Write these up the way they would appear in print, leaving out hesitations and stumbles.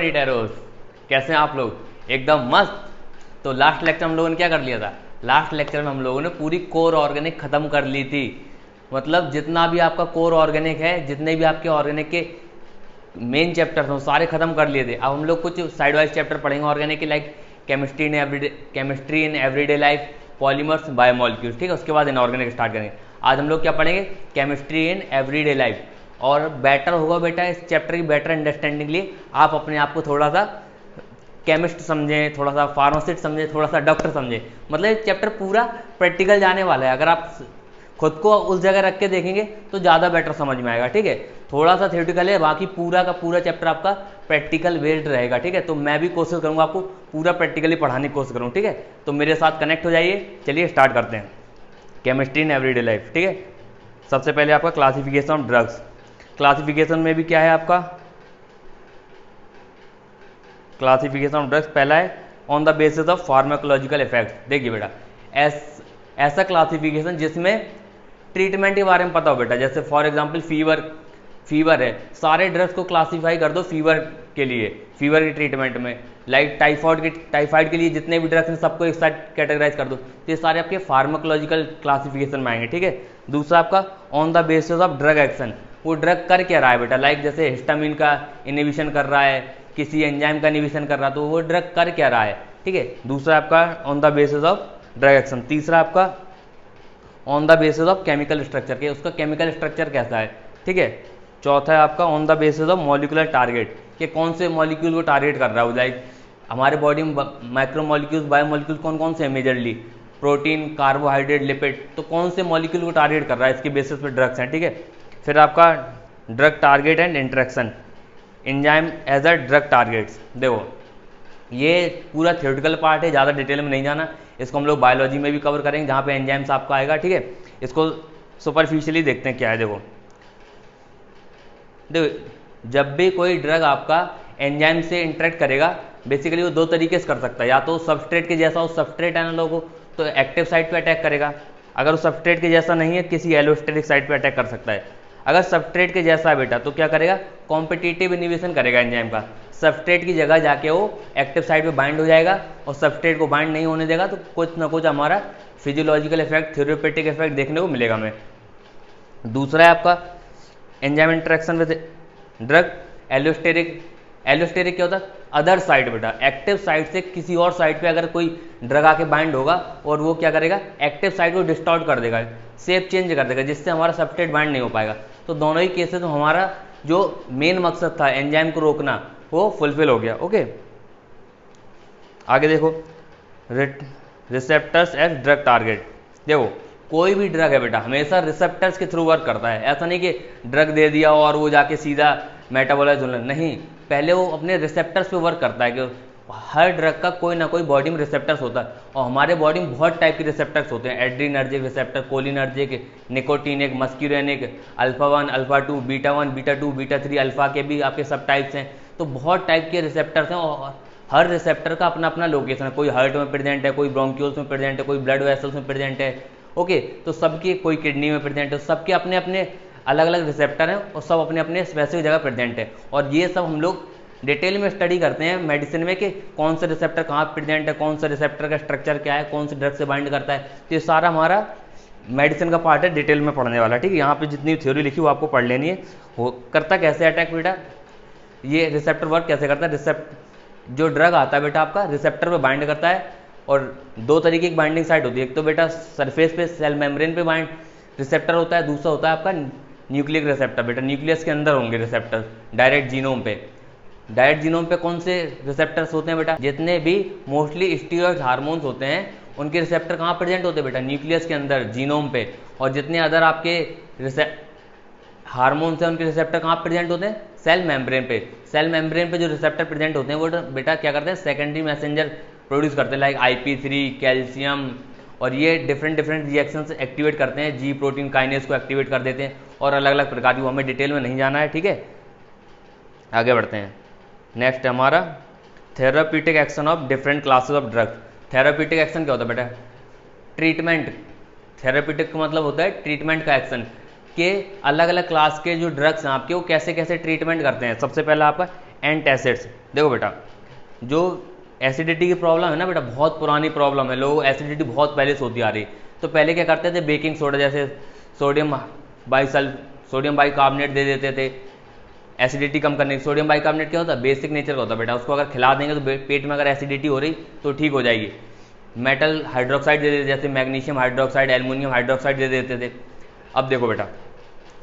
नीटेरोस, कैसे हैं आप लोग? एकदम मस्त। तो लास्ट लेक्चर हम लोगों ने क्या कर लिया था? लास्ट लेक्चर में हम लोगों ने पूरी कोर ऑर्गेनिक खत्म कर ली थी। मतलब जितना भी आपका कोर ऑर्गेनिक है, जितने भी आपके ऑर्गेनिक के मेन चैप्टर्स हैं सारे खत्म कर लिए थे। अब हम लोग कुछ साइड वाइज चैप्टर पढ़ेंगे ऑर्गेनिक के, like chemistry in everyday life, polymers, biomolecules. ठीक है, उसके बाद इनऑर्गेनिक स्टार्ट करेंगे। आज हम लोग क्या पढ़ेंगे? Chemistry in everyday life. और बेटर होगा बेटा इस चैप्टर की बेटर अंडरस्टैंडिंग के लिए आप अपने आप को थोड़ा सा केमिस्ट समझें, थोड़ा सा फार्मासिस्ट समझें, थोड़ा सा डॉक्टर समझें। मतलब ये चैप्टर पूरा प्रैक्टिकल जाने वाला है। अगर आप खुद को उस जगह रख के देखेंगे तो ज़्यादा बेटर समझ में आएगा। ठीक है, थोड़ा सा थ्योरेटिकल है, बाकी पूरा का पूरा चैप्टर आपका प्रैक्टिकल बेस्ड रहेगा। ठीक है, तो मैं भी कोशिश करूँगा आपको पूरा प्रैक्टिकली पढ़ाने की कोशिश करूँ। ठीक है, तो मेरे साथ कनेक्ट हो जाइए। चलिए स्टार्ट करते हैं केमिस्ट्री इन एवरीडे लाइफ। ठीक है, सबसे पहले आपका क्लासिफिकेशन ऑफ ड्रग्स। क्लासिफिकेशन में भी क्या है आपका? क्लासिफिकेशन ऑफ ड्रग्स पहला है on the basis of pharmacological effect. देखिए बेटा, ऐसा क्लासिफिकेशन जिसमें ट्रीटमेंट के बारे में पता हो बेटा। जैसे फॉर एग्जांपल फीवर है, सारे ड्रग्स को क्लासिफाई कर दो फीवर के लिए, फीवर के ट्रीटमेंट में। लाइक टाइफाइड के लिए जितने भी ड्रग्स हैं सबको एक साथ कैटेगराइज कर दो, तो ये सारे आपके फार्माकोलॉजिकल क्लासिफिकेशन में आएंगे। ठीक है, दूसरा आपका on the basis of drug action. वो ड्रग कर क्या रहा है बेटा? लाइक जैसे हिस्टामिन का इनहिबिशन कर रहा है, किसी एंजाइम का इनहिबिशन कर रहा है, तो वो ड्रग कर क्या रहा है। ठीक है, दूसरा आपका on the basis of drug action. तीसरा आपका on the basis of chemical structure के, उसका केमिकल स्ट्रक्चर कैसा है। ठीक है, चौथा है आपका on the basis of molecular target, कि कौन से मॉलिक्यूल को टारगेट कर रहा है। लाइक हमारे बॉडी में माइक्रो मॉलिक्यूल्स, बायोमोलिक्यूल्स कौन कौन से हैं मेजरली? Protein, carbohydrate, lipid. तो कौन से मॉलिक्यूल को टारगेट कर रहा है, इसके बेसिस पे ड्रग्स हैं। ठीक है, फिर आपका drug target and interaction, enzyme as a drug targets. देखो ये पूरा थ्योरेटिकल पार्ट है, ज़्यादा डिटेल में नहीं जाना। इसको हम लोग बायोलॉजी में भी कवर करेंगे जहाँ पे एंजाइम्स आपका आएगा। ठीक है, इसको सुपरफिशियली देखते हैं क्या है। देखो जब भी कोई ड्रग आपका एंजाइम से इंटरेक्ट करेगा, बेसिकली वो दो तरीके से कर सकता है। या तो सबस्ट्रेट के जैसा हो, सबस्ट्रेट एनालॉग हो, तो एक्टिव साइट पे अटैक करेगा। अगर वो सबस्ट्रेट के जैसा नहीं है, किसी एलोस्टेरिक साइट पे अटैक कर सकता है। अगर सबस्ट्रेट के जैसा है बेटा, तो क्या करेगा? कॉम्पिटिटिव इनहिबिशन करेगा एंजाइम का। सबस्ट्रेट की जगह जाके वो एक्टिव साइट पे बाइंड हो जाएगा, और सबस्ट्रेट को बाइंड नहीं होने देगा, तो कुछ ना कुछ हमारा फिजियोलॉजिकल इफेक्ट, थ्योरेपेटिक इफेक्ट देखने को मिलेगा हमें। दूसरा है आपका enzyme interaction with drug allosteric. Allosteric क्या होता है? अदर साइट बेटा, एक्टिव साइट से किसी और साइट पे अगर कोई ड्रग आके बाइंड होगा और वो क्या करेगा? एक्टिव साइट को डिस्टॉर्ट कर देगा, शेप चेंज कर देगा, जिससे हमारा सबस्ट्रेट बाइंड नहीं हो पाएगा। तो दोनों ही केसेस में हमारा जो मेन मकसद था एंजाइम को रोकना, वो फुलफिल हो गया। ओके, आगे देखो रिसेप्टर्स एज ड्रग टारगेट। देखो कोई भी ड्रग है बेटा हमेशा रिसेप्टर्स के थ्रू वर्क करता है। ऐसा नहीं कि ड्रग दे दिया और वो जाके सीधा मेटाबोलाइज होने, नहीं, पहले वो अपने रिसेप्टर्स पे वर्क करता है। कि हर ड्रग का कोई ना कोई बॉडी में रिसेप्टर्स होता है, और हमारे बॉडी में बहुत टाइप के रिसेप्टर्स होते हैं। Adrenergic receptor, cholinergic, nicotinic, muscarinic, alpha 1, alpha 2, beta 1, beta 2, beta 3, alpha के भी आपके सब टाइप्स हैं। तो बहुत टाइप के रिसेप्टर्स हैं, और हर रिसेप्टर का अपना अपना लोकेशन है। कोई हार्ट में प्रेजेंट है, कोई ब्रोंक्यूल्स में प्रेजेंट है, कोई ब्लड वेसल्स में प्रेजेंट है। ओके, तो सबके, कोई किडनी में प्रेजेंट है, सबके अपने अपने अलग अलग रिसेप्टर हैं, और सब अपने अपने स्पेसिफिक जगह प्रेजेंट है। और ये सब हम लोग डिटेल में स्टडी करते हैं मेडिसिन में, कि कौन सा रिसेप्टर कहाँ प्रेजेंट है, कौन सा रिसेप्टर का स्ट्रक्चर क्या है, कौन से ड्रग से बाइंड करता है। तो ये सारा हमारा मेडिसिन का पार्ट है, डिटेल में पढ़ने वाला। ठीक है, यहाँ पे जितनी थ्योरी लिखी वो आपको पढ़ लेनी है। वो करता कैसे अटैक बेटा, ये रिसेप्टर वर्क कैसे करता है। जो ड्रग आता है बेटा आपका रिसेप्टर पे बाइंड करता है, और दो तरीके की बाइंडिंग साइट होती है। एक तो बेटा सरफेस पे सेल मेम्ब्रेन पे बाइंड रिसेप्टर होता है, दूसरा होता है आपका न्यूक्लिक रिसेप्टर। बेटा न्यूक्लियस के अंदर होंगे रिसेप्टर, डायरेक्ट जीनोम पे। डायरेक्ट जीनोम पे कौन से रिसेप्टर्स होते हैं बेटा? जितने भी मोस्टली स्टीरॉयड हार्मोन्स होते हैं उनके रिसेप्टर कहाँ प्रेजेंट होते हैं बेटा? न्यूक्लियस के अंदर, जीनोम पे। और जितने अदर आपके हार्मोन्स हैं उनके रिसेप्टर कहाँ प्रेजेंट होते हैं? सेल मेम्ब्रेन पे। सेल मेम्ब्रेन पे जो रिसेप्टर प्रेजेंट होते हैं वो बेटा क्या करते हैं? सेकेंडरी मैसेंजर प्रोड्यूस करते हैं, लाइक IP3, कैल्शियम, और ये डिफरेंट रिएक्शंस एक्टिवेट करते हैं। जी प्रोटीन काइनेज को एक्टिवेट कर देते हैं, और अलग अलग प्रकार की, वो हमें डिटेल में नहीं जाना है। ठीक है, आगे बढ़ते हैं। नेक्स्ट हमारा therapeutic action of different classes of drugs. Therapeutic action क्या होता है बेटा? ट्रीटमेंट। थेराप्यूटिक का मतलब होता है ट्रीटमेंट का एक्शन, के अलग अलग क्लास के जो ड्रग्स हैं आपके वो कैसे कैसे ट्रीटमेंट करते हैं। सबसे पहला आपका एंटासिड्स। देखो बेटा, जो एसिडिटी की प्रॉब्लम है ना बेटा, बहुत पुरानी प्रॉब्लम है, लोग एसिडिटी बहुत पहले से होती आ रही। तो पहले क्या करते थे, बेकिंग सोडा जैसे सोडियम बाइकार्बोनेट दे देते थे एसिडिटी कम करने। सोडियम बाइकार्बोनेट क्या होता है, बेसिक नेचर का होता है बेटा, उसको अगर खिला देंगे तो पेट में अगर एसिडिटी हो रही तो ठीक हो जाएगी। मेटल हाइड्रोक्साइड दे देते, जैसे मैग्नीशियम हाइड्रोक्साइड, एल्युमिनियम हाइड्रोक्साइड दे देते थे। अब देखो बेटा,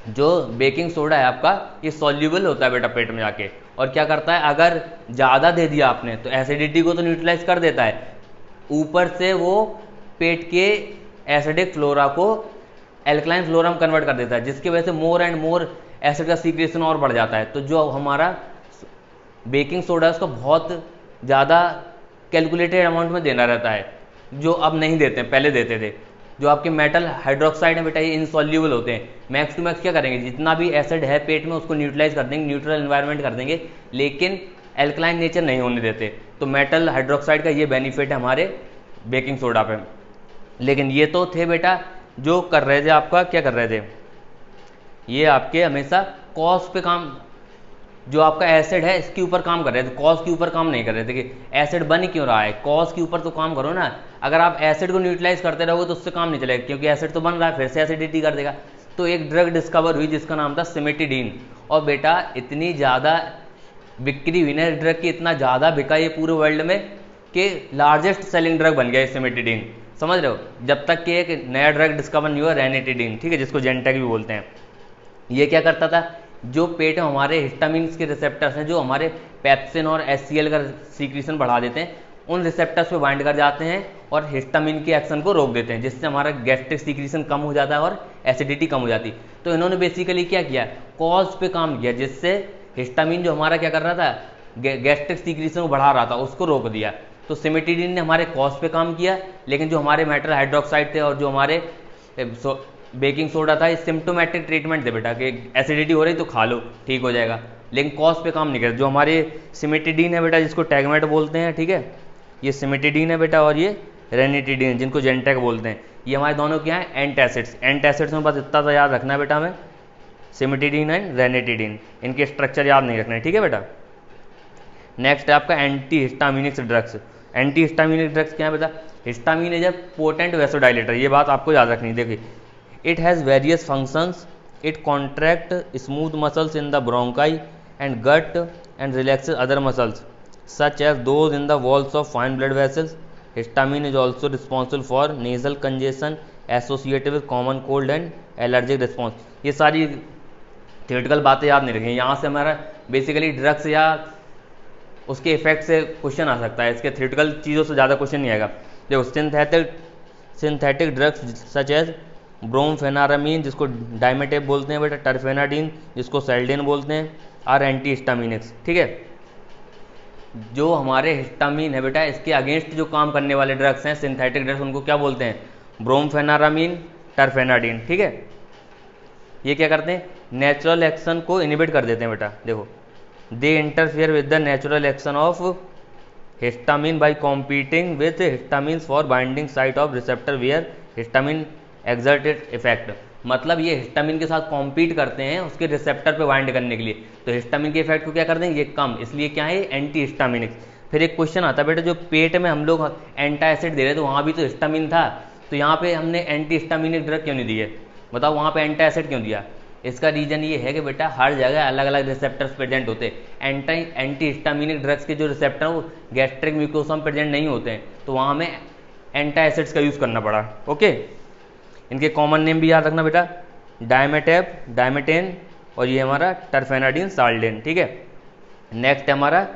जो बेकिंग सोडा है आपका, ये सॉल्यूबल होता है बेटा पेट में जाके, और क्या करता है, अगर ज़्यादा दे दिया आपने तो एसिडिटी को तो न्यूट्रलाइज कर देता है, ऊपर से वो पेट के एसिडिक फ्लोरा को एल्कलाइन फ्लोरा में कन्वर्ट कर देता है, जिसकी वजह से मोर एंड मोर एसिड का सीक्रेशन और बढ़ जाता है। तो जो हमारा बेकिंग सोडा है उसको बहुत ज़्यादा कैलकुलेटेड अमाउंट में देना रहता है, जो अब नहीं देते हैं, पहले देते थे। जो आपके मेटल हाइड्रोक्साइड है बेटा, ये इनसॉल्यूबल होते हैं। मैक्स टू मैक्स क्या करेंगे, जितना भी एसिड है पेट में उसको न्यूट्रलाइज कर देंगे, न्यूट्रल एनवायरनमेंट कर देंगे, लेकिन एल्कलाइन नेचर नहीं होने देते। तो मेटल हाइड्रोक्साइड का ये बेनिफिट है हमारे बेकिंग सोडा पे। लेकिन ये तो थे बेटा जो कर रहे थे, आपका क्या कर रहे थे, ये आपके हमेशा कॉज पे काम, जो आपका एसिड है इसके ऊपर काम कर रहे थे, कॉज के ऊपर काम नहीं कर रहे थे कि एसिड बन क्यों रहा है, कॉज के ऊपर तो काम करो ना। अगर आप एसिड को न्यूट्रलाइज करते रहोगे तो उससे काम नहीं चलेगा, क्योंकि एसिड तो बन रहा है, फिर से एसिडिटी कर देगा। तो एक ड्रग डिस्कवर हुई जिसका नाम था सिमेटिडीन, और बेटा इतनी ज़्यादा बिक्री हुई ना ड्रग की, इतना ज़्यादा बिका ये पूरे वर्ल्ड में कि लार्जेस्ट सेलिंग ड्रग बन गया सिमेटिडीन, समझ रहे हो। जब तक कि एक नया ड्रग डिस्कवर नहीं हुआ, रेनिटिडीन, ठीक है, जिसको जेंटेक भी बोलते हैं। ये क्या करता था, जो पेट में हमारे हिस्टामिन के रिसेप्टर्स हैं, जो हमारे पेप्सिन और HCl का सीक्रेशन बढ़ा देते हैं, उन रिसेप्टर्स पे बाइंड कर जाते हैं और हिस्टामिन के एक्शन को रोक देते हैं, जिससे हमारा गैस्ट्रिक सीक्रेशन कम हो जाता है और एसिडिटी कम हो जाती है। तो इन्होंने बेसिकली क्या किया, कॉज पे काम किया, जिससे हिस्टामिन जो हमारा क्या कर रहा था, गैस्ट्रिक सीक्रेशन को बढ़ा रहा था, उसको रोक दिया। तो सिमेटिडीन ने हमारे कॉज पे काम किया, लेकिन जो हमारे मेटल हाइड्रोक्साइड थे और जो हमारे बेकिंग सोडा था, ये सिम्टोमेटिक ट्रीटमेंट थे बेटा, कि एसिडिटी हो रही तो खा लो ठीक हो जाएगा, लेकिन कॉज पे काम नहीं करता। जो हमारे सिमेटिडीन है बेटा, जिसको टैगमेट बोलते हैं, ठीक है, ये सिमेटिडीन है बेटा, और ये रेनिटिडीन जिनको जेंटेक बोलते हैं, ये हमारे दोनों क्या है, एंटासिड्स। एंटासिड्स में बस इतना तो याद रखना है बेटा हमें, सिमेटिडीन एंड रेनिटिडीन, इनके स्ट्रक्चर याद नहीं रखना है, ठीक है बेटा। नेक्स्ट है आपका anti histaminic drugs. Anti histaminic drugs क्या है बेटा, histamine is a potent vasodilator, ये बात आपको याद रखनी है। देखिए, it has various functions, it contract smooth muscles in the bronchi and gut and relaxes other muscles such as those in the walls of fine blood vessels. Histamine is also responsible for nasal congestion associated with common cold and allergic response. ये सारी theoretical बातें याद नहीं रखेंगे, यहाँ से हमारा basically drugs या उसके इफेक्ट से क्वेश्चन आ सकता है, इसके थियोरेटिकल चीज़ों से ज़्यादा क्वेश्चन नहीं आएगा। देखो, सिंथेटिक ड्रग्स सच एज ब्रोमफेनारामीन, जिसको डाइमेटेप बोलते हैं बेटा, टर्फेनाडीन, जिसको सेल्डेन बोलते हैं, आर एंटी हिस्टामिनिक्स, ठीक है। जो हमारे हिस्टामिन है बेटा, इसके अगेंस्ट जो काम करने वाले ड्रग्स हैं, सिंथेटिक ड्रग्स, उनको क्या बोलते हैं, ब्रोमफेनारामीन, टर्फेनाडीन, ठीक है। ये क्या करते हैं, नेचुरल एक्शन को इनिबिट कर देते हैं बेटा। देखो, they interfere with the natural action of histamine by competing with histamine for binding site of receptor where histamine exerted effect. मतलब ये हिस्टामिन के साथ कॉम्पीट करते हैं उसके रिसेप्टर पे बाइंड करने के लिए, तो हिस्टामिन के इफेक्ट को क्या कर देंगे, ये कम, इसलिए क्या है, एंटी हिस्टामिनिक। फिर एक क्वेश्चन आता है बेटा, जो पेट में हम लोग एंटासिड दे रहे थे, वहाँ भी तो हिस्टामिन था, तो यहाँ पे हमने एंटी हिस्टामिनिक ड्रग क्यों नहीं दिए, बताओ, वहाँ पे एंटासिड क्यों दिया। इसका रीजन ये है कि बेटा हर जगह अलग अलग रिसेप्टर्स प्रेजेंट होते हैं। एंटी हिस्टामिनिक ड्रग्स के जो रिसेप्टर वो गैस्ट्रिक म्यूकोसा में प्रेजेंट नहीं होते हैं, तो वहाँ हमें एंटासिड्स का यूज़ करना पड़ा। ओके, इनके कॉमन नेम भी याद रखना बेटा, डाइमेटेप, डाइमेटेन, और ये हमारा टर्फेनाडीन, साल्डेन, ठीक है। नेक्स्ट है हमारा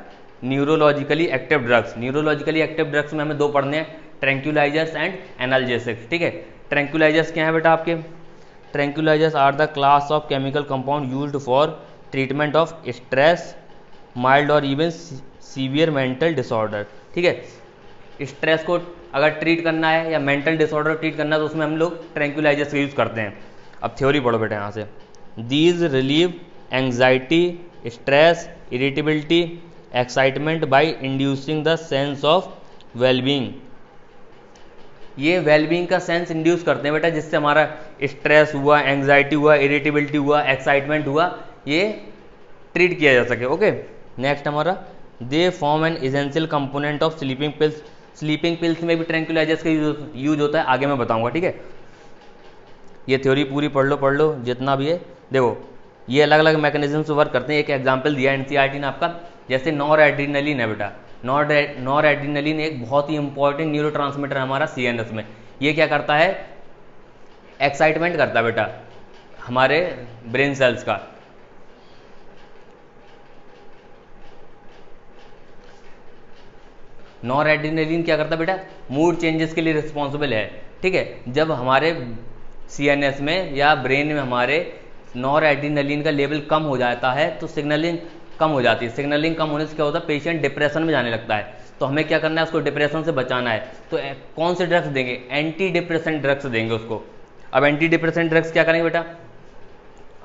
neurologically active drugs. Neurologically active drugs में हमें दो पढ़ने हैं, ट्रैंक्विलाइजर्स एंड एनाल्जेसिक्स, ठीक है। ट्रैंक्विलाइजर्स क्या है बेटा आपके, tranquilizers are the class of chemical compound used for treatment of stress, mild और इवन सीवियर मेंटल डिसऑर्डर, ठीक है। स्ट्रेस को अगर ट्रीट करना है या मेंटल डिसऑर्डर ट्रीट करना है तो उसमें हम लोग ट्रैंक्विलाइजर्स का यूज़ करते हैं। अब थ्योरी पढ़ो बेटा यहाँ से, these relieve anxiety, stress, irritability, excitement by inducing the sense of wellbeing. ये वेलबींग का सेंस इंड्यूस करते हैं बेटा, जिससे हमारा स्ट्रेस हुआ, एंग्जाइटी हुआ, इरिटेबिलिटी हुआ, एक्साइटमेंट हुआ, ये ट्रीट किया जा सके। ओके, नेक्स्ट हमारा they form an essential component of sleeping pills. Sleeping pills में भी ट्रैंक्विलाइजर्स का यूज होता है, आगे मैं बताऊंगा, ठीक है। ये थ्योरी पूरी पढ़ लो जितना भी है। देखो ये अलग अलग मैकेनिज्म से वर्क करते हैं। एक एग्जांपल दिया एनसीईआरटी ने आपका, जैसे नॉर एड्रीनलिन है बेटा। नॉर एड्रीनलिन एक बहुत ही इंपॉर्टेंट न्यूरोट्रांसमीटर है हमारा सीएनएस में। ये क्या करता है, एक्साइटमेंट करता है बेटा हमारे ब्रेन सेल्स का। नॉर एड्रीनलिन क्या करता है बेटा, मूड चेंजेस के लिए रिस्पॉन्सिबल है, ठीक है। जब हमारे सीएनएस में या ब्रेन में हमारे नॉर एड्रीनलिन का लेवल कम हो जाता है तो सिग्नलिंग कम हो जाती है। सिग्नलिंग कम होने से क्या होता है, पेशेंट डिप्रेशन में जाने लगता है। तो हमें क्या करना है, उसको डिप्रेशन से बचाना है। तो कौन से ड्रग्स देंगे, एंटी डिप्रेसेंट ड्रग्स देंगे उसको। अब एंटी डिप्रेसेंट ड्रग्स क्या करेंगे बेटा,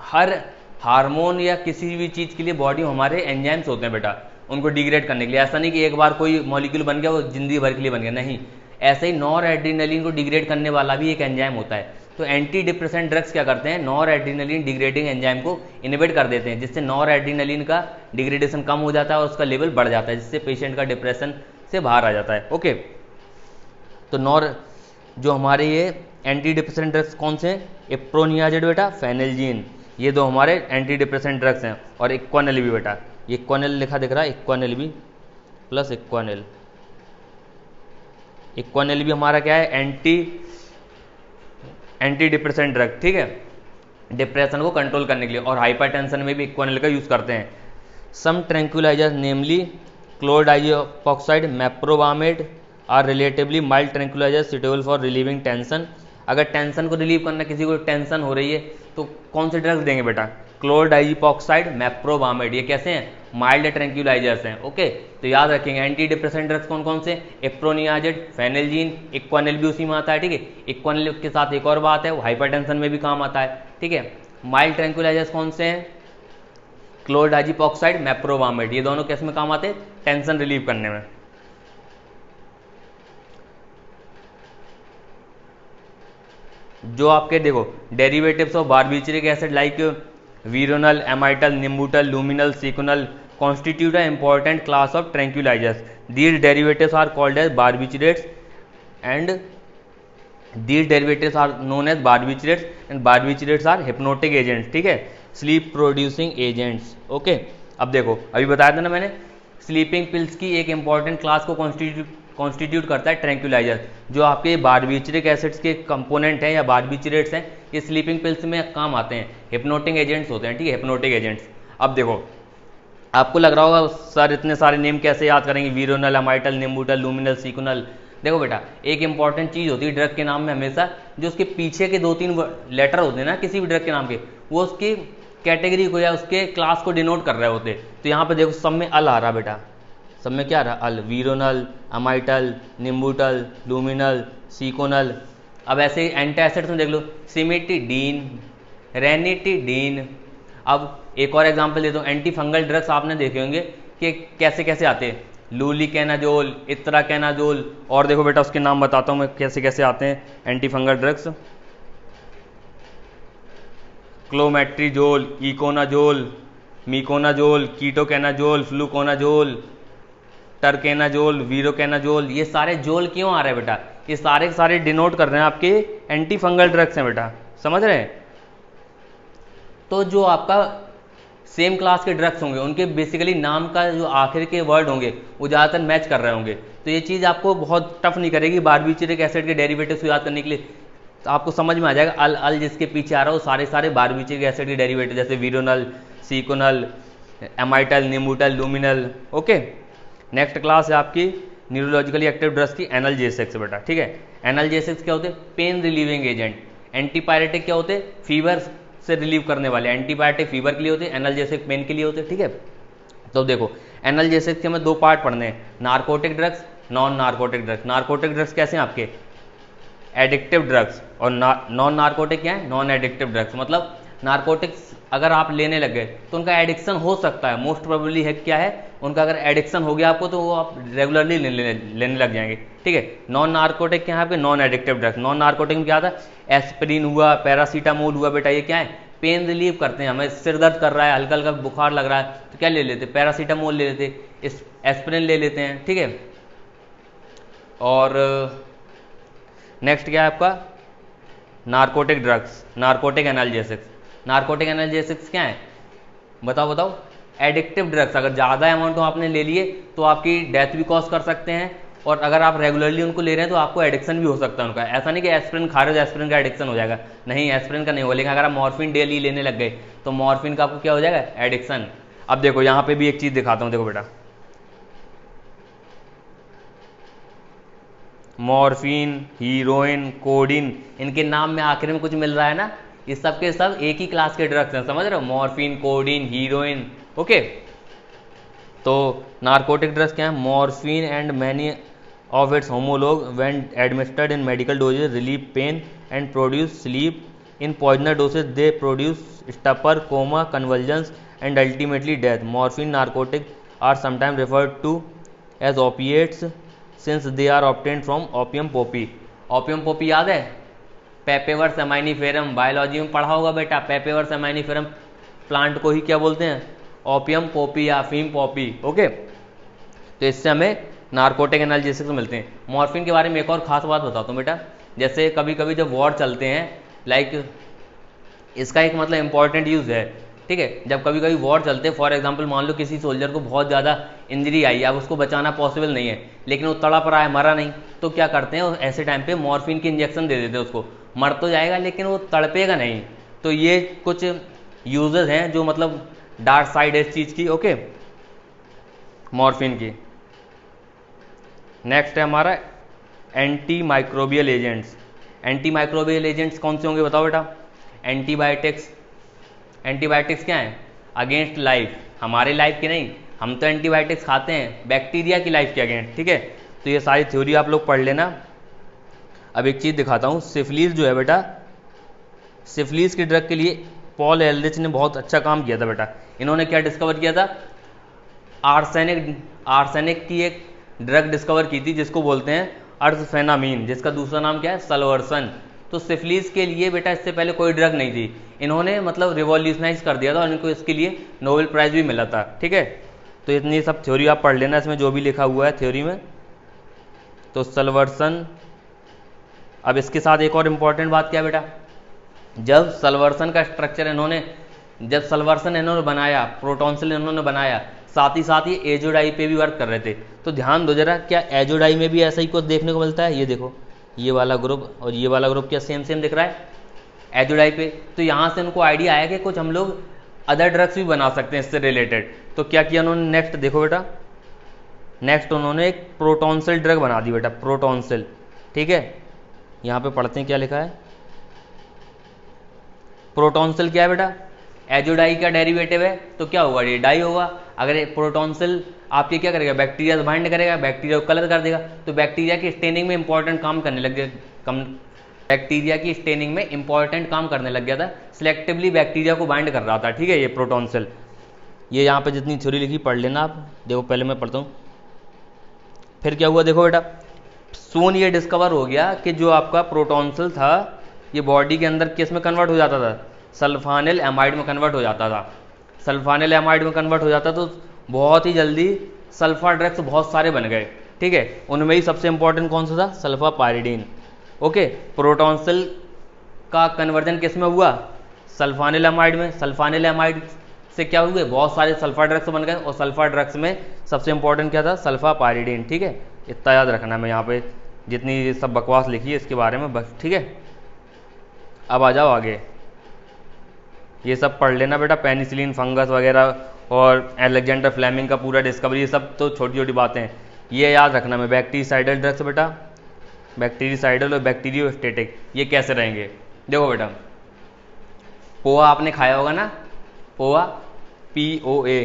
हर हार्मोन या किसी भी चीज़ के लिए बॉडी में हमारे एंजाइम्स होते हैं बेटा, उनको डिग्रेड करने के लिए। ऐसा नहीं कि एक बार कोई मॉलिक्यूल बन गया वो जिंदगी भर के लिए बन गया, नहीं। ऐसे ही नॉर एड्रीनलिन को डिग्रेड करने वाला भी एक एंजाइम होता है। तो एंटी डिप्रेसेंट ड्रग्स क्या करते हैं, नॉर एड्रीनलिन डिग्रेडिंग एंजाइम को इनहिबिट कर देते हैं, जिससे नॉर एड्रीनलिन का डिग्रेडेशन कम हो जाता है और उसका लेवल बढ़ जाता है, जिससे पेशेंट का डिप्रेशन से बाहर आ जाता है। ओके, तो जो हमारे ये एंटी डिप्रेसेंट ड्रग्स कौन से हैं, एप्रोनियाजेड बेटा, फेनेल्जीन, ये दो हमारे एंटी डिप्रेसेंट ड्रग्स हैं। और इक्वानेल भी बेटा, इक्वानेल लिखा दिख रहा है, इक्वानेल भी प्लस इक्वानेल। इक्वानेल भी हमारा क्या है, एंटी डिप्रेसेंट ड्रग, ठीक है, डिप्रेशन को कंट्रोल करने के लिए। और हाइपरटेंशन में भी इक्वानेल का यूज करते हैं। Some tranquillisers namely chlordiazepoxide, meprobamate are relatively mild tranquillisers suitable for relieving tension. अगर टेंशन को रिलीव करना, किसी को टेंशन हो रही है तो कौन से ड्रग्स देंगे बेटा, क्लोरडाइजेपॉक्साइड, मैप्रोबामेड, ये कैसे हैं, माइल्ड ट्रैंक्विलाइजर्स हैं। ओके, तो याद रखेंगे एंटी डिप्रेसेंट ड्रग्स कौन कौन से, एप्रोनियाजेड, फेनेल्जीन, इक्वानेल भी उसी में आता है, ठीक है। इक्वानेल के साथ एक और बात है, वो हाइपरटेंशन में भी काम आता है, ठीक है। माइल्ड ट्रैंक्विलाइजर्स कौन से हैं, क्लोरडाइजेपॉक्साइड, मैप्रोबामेड, ये दोनों किस में काम आते हैं, टेंशन रिलीव करने में। जो आपके देखो derivatives of barbituric acid like veronal, amytal, nembutal, luminal, seconal constitute an important class of tranquilizers. These derivatives are called as barbiturates and these derivatives are known as barbiturates and barbiturates are hypnotic agents, ठीक है, sleep producing agents. Okay, अब देखो अभी बताया था ना मैंने, sleeping pills की एक इंपॉर्टेंट क्लास को कॉन्स्टिट्यूट करता है ट्रैंक्विलाइजर। जो आपके बारबिचरिक एसिड्स के कंपोनेंट हैं या बारबिचरेट्स हैं, ये स्लीपिंग पिल्स में काम आते हैं, हिप्नोटिक एजेंट्स होते हैं, ठीक है, हिप्नोटिक एजेंट्स। अब देखो आपको लग रहा होगा सर इतने सारे नेम कैसे याद करेंगे, वीरोनल, अमाइटल, निम्बूटल, लूमिनल, सीकोनल। देखो बेटा, एक इंपॉर्टेंट चीज़ होती है ड्रग के नाम में हमेशा, जो उसके पीछे के 2-3 लेटर होते हैं ना किसी भी ड्रग के नाम के, वो उसकी कैटेगरी को या उसके क्लास को डिनोट कर रहे होते। तो यहाँ पे देखो सब में अल आ रहा बेटा, सब में क्या आ रहा, अल, वीरोनल, अमाइटल, निम्बूटल, लूमिनल, सीकोनल। अब ऐसे एंटासिड्स में देख लो, सिमेटिडीन, रेनिटिडीन। अब एक और एग्जांपल देता हूँ, एंटी फंगल ड्रग्स आपने देखे होंगे कि कैसे कैसे आते हैं, लूलिकेनाजोल, इत्राकेनाजोल। और देखो बेटा उसके नाम बताता हूँ मैं कैसे कैसे आते हैं anti fungal drugs, clotrimazole, econazole, miconazole, ketoconazole, fluconazole, terconazole, voriconazole. ये सारे जोल क्यों आ रहे हैं बेटा, ये सारे के सारे डिनोट कर रहे हैं आपके एंटी फंगल ड्रग्स हैं बेटा, समझ रहे हैं। तो जो आपका सेम क्लास के ड्रग्स होंगे उनके बेसिकली नाम का जो आखिर के वर्ड होंगे वो ज़्यादातर मैच कर रहे होंगे। तो ये चीज़ आपको बहुत टफ नहीं करेगी बारबिचरिक एसिड के डेरिवेटिव्स को याद करने के लिए, तो आपको समझ में आ जाएगा अल अल जिसके पीछे आ रहा हो सारे सारे बारबिचरिक एसिड के डेरिवेटिव, जैसे वीरोनल, सीकोनल, एमाइटल, निम्बूटल, लूमिनल। ओके, नेक्स्ट क्लास है आपकी न्यूरोलॉजिकली एक्टिव ड्रग्स की एनाल्जेसिक्स बेटा, ठीक है। एनाल्जेसिक्स क्या होते हैं, पेन रिलीविंग एजेंट। एंटीपायरेटिक क्या होते हैं, फीवर से रिलीव करने वाले। एंटीबायोटिक फीवर के लिए होते हैं, एनाल्जेसिक पेन के लिए होते हैं, ठीक है। तो देखो एनाल्जेसिक के हमें 2 पार्ट पढ़ने हैं, narcotic drugs, non narcotic drugs. Narcotic drugs कैसे हैं आपके, एडिक्टिव ड्रग्स, और नॉन नार्कोटिक क्या है, नॉन एडिक्टिव ड्रग्स। मतलब नार्कोटिक्स अगर आप लेने लग गए तो उनका एडिक्शन हो सकता है, मोस्ट प्रोबेबली है क्या है उनका, अगर एडिक्शन हो गया आपको तो वो आप रेगुलरली लेने लग जाएंगे, ठीक है। नॉन नार्कोटिक क्या है आपके, non addictive drugs. Non narcotic में क्या आता है, एस्पिरिन हुआ, पैरासीटामोल हुआ बेटा, ये क्या है, पेन रिलीव करते हैं, हमें सिर दर्द कर रहा है, हल्का हल्का बुखार लग रहा है, तो क्या ले लेते, पैरासीटामोल ले लेते, एस्पिरिन ले लेते हैं, ठीक है। और नेक्स्ट क्या है आपका, narcotic drugs, narcotic analgesics. Narcotic analgesics क्या है, बताओ बताओ। एडिक्टिव ड्रग्स, अगर ज़्यादा अमाउंट आपने ले लिए तो आपकी डेथ भी कॉज कर सकते हैं, और अगर आप रेगुलरली उनको ले रहे हैं तो आपको एडिक्शन भी हो सकता है उनका। ऐसा नहीं कि एस्पिरिन खा रहे हो एस्पिरिन का एडिक्शन हो जाएगा, नहीं, एस्पिरिन का नहीं होगा, लेकिन अगर आप मॉर्फिन डेली लेने लग गए तो मॉर्फिन का आपको क्या हो जाएगा, एडिक्शन। अब देखो यहाँ पे भी एक चीज़ दिखाता हूँ, देखो बेटा, मॉर्फिन, हीरोइन, कोडीन, इनके नाम में आखिर में कुछ मिल रहा है ना, ये सब के सब एक ही क्लास के ड्रग्स हैं, समझ रहे हो, मॉर्फिन, कोडीन, हीरोइन, ओके। तो नारकोटिक ड्रग्स क्या है, morphine and many of its homolog when administered in medical dosages relieve pain and produce sleep, in poisonous dosage they produce stupor, coma, convulsions and ultimately death. Morphine narcotic are sometime referred to as opiates since they are obtained from opium poppy. Opium poppy याद है, पेपेवर सेमाइनिफेरम, biology में पढ़ा होगा बेटा, पेपेवर सेमाइनिफेरम plant को ही क्या बोलते हैं, ओपियम पोपी या अफीम पॉपी, ओके। तो इससे हमें नारकोटिक एनाल्जेसिक्स मिलते हैं। मॉर्फिन के बारे में एक और खास बात बताता हूँ बेटा, जैसे कभी कभी जब वॉर चलते हैं, लाइक इसका एक मतलब इंपॉर्टेंट यूज़ है, ठीक है, जब कभी कभी वॉर चलते हैं, फॉर एग्जांपल मान लो किसी सोल्जर को बहुत ज़्यादा इंजरी आई, अब उसको बचाना पॉसिबल नहीं है, लेकिन वो तड़प रहा है, मरा नहीं, तो क्या करते हैं, ऐसे टाइम पे मॉर्फिन की इंजेक्शन दे देते हैं उसको, मर तो जाएगा लेकिन वो तड़पेगा नहीं। तो ये कुछ यूजेस हैं जो मतलब डार्क साइड है इस चीज़ की, ओके, मॉर्फिन की। नेक्स्ट है हमारा anti microbial agents. Anti microbial agents कौन से होंगे बताओ बेटा, एंटीबायोटिक्स। एंटीबायोटिक्स क्या है, अगेंस्ट लाइफ, हमारे लाइफ की नहीं, हम तो एंटीबायोटिक्स खाते हैं बैक्टीरिया की लाइफ के अगेंस्ट, ठीक है। तो ये सारी थ्योरी आप लोग पढ़ लेना। अब एक चीज़ दिखाता हूँ, सिफिलिस जो है बेटा, सिफिलिस के ड्रग के लिए पॉल एल्ड्रिच ने बहुत अच्छा काम किया था बेटा। इन्होंने क्या डिस्कवर किया था, आर्सेनिक की एक ड्रग डिस्कवर की थी जिसको बोलते हैं अर्सफेनामीन, जिसका दूसरा नाम क्या है, सल्वर्सन। तो सिफिलिस के लिए बेटा इससे पहले कोई ड्रग नहीं थी, इन्होंने मतलब रिवॉल्यूशनाइज कर दिया था और इनको इसके लिए नोबेल प्राइज भी मिला था, ठीक है। तो इतनी सब थ्योरी आप पढ़ लेना, इसमें जो भी लिखा हुआ है थ्योरी में। तो सल्वर्सन, अब इसके साथ एक और इम्पॉर्टेंट बात क्या है बेटा, जब सल्वर्सन का स्ट्रक्चर जब सल्वर्सन इन्होंने बनाया, प्रोटॉन्सिल इन्होंने बनाया, साथ ही एजोडाई पे भी वर्क कर रहे थे। तो ध्यान दो जरा, क्या एजोडाई में भी ऐसा ही कुछ देखने को मिलता है, ये देखो, ये वाला ग्रुप और ये वाला ग्रुप क्या सेम दिख रहा है एजोडाई पे। तो यहाँ से उनको आइडिया आया कि कुछ हम लोग अदर ड्रग्स भी बना सकते हैं इससे रिलेटेड। तो क्या किया उन्होंने, नेक्स्ट देखो बेटा, नेक्स्ट उन्होंने एक प्रोटॉन्सिल ड्रग बना दी बेटा, प्रोटॉन्सिल, ठीक है। यहाँ पे पढ़ते हैं क्या लिखा है, प्रोटॉन्सिल क्या है बेटा, एजोडाई का डेरिवेटिव है, तो क्या होगा, ये डाई होगा। अगर प्रोटॉन्सिल आपके क्या करेगा, बैक्टीरिया बाइंड करेगा, बैक्टीरिया को कलर कर देगा, तो बैक्टीरिया की स्टेनिंग में इंपॉर्टेंट काम करने लग गया, बैक्टीरिया की स्टेनिंग में इंपॉर्टेंट काम करने लग गया था, सिलेक्टिवली बैक्टीरिया को बाइंड कर रहा था, ठीक है, ये प्रोटॉन्सिल। ये यहाँ पे जितनी थ्योरी लिखी पढ़ लेना आप, देखो पहले मैं पढ़ता हूँ। फिर क्या हुआ देखो बेटा, सून ये डिस्कवर हो गया कि जो आपका प्रोटॉन्सिल था ये बॉडी के अंदर किस में कन्वर्ट हो जाता था, सल्फानिल एमाइड में कन्वर्ट हो जाता था। सल्फानिल एमाइड में कन्वर्ट हो जाता तो बहुत ही जल्दी सल्फा ड्रग्स बहुत सारे बन गए, ठीक है। उनमें ही सबसे इंपॉर्टेंट कौन सा था, सल्फापायरिडीन, ओके। प्रोटॉन्सिल का कन्वर्जन किस में हुआ, सल्फानिल एमाइड में। सल्फानिल एमाइड से क्या हुए, बहुत सारे सल्फा ड्रग्स बन गए, और सल्फा ड्रग्स में सबसे इंपॉर्टेंट क्या था, सल्फापायरिडीन, ठीक है। इतना याद रखना, मैं यहाँ पे जितनी सब बकवास लिखी है इसके बारे में बस, ठीक है। अब आ जाओ आगे, ये सब पढ़ लेना बेटा, पेनिसिलिन, फंगस वगैरह और अलेक्जेंडर फ्लेमिंग का पूरा डिस्कवरी, ये सब तो छोटी छोटी बातें हैं, ये याद रखना। मैं बैक्टीरिसाइडल ड्रग्स बेटा, बैक्टीरिसाइडल और बैक्टीरियोस्टेटिक ये कैसे रहेंगे, देखो बेटा, पोहा आपने खाया होगा ना, पोहा, POA,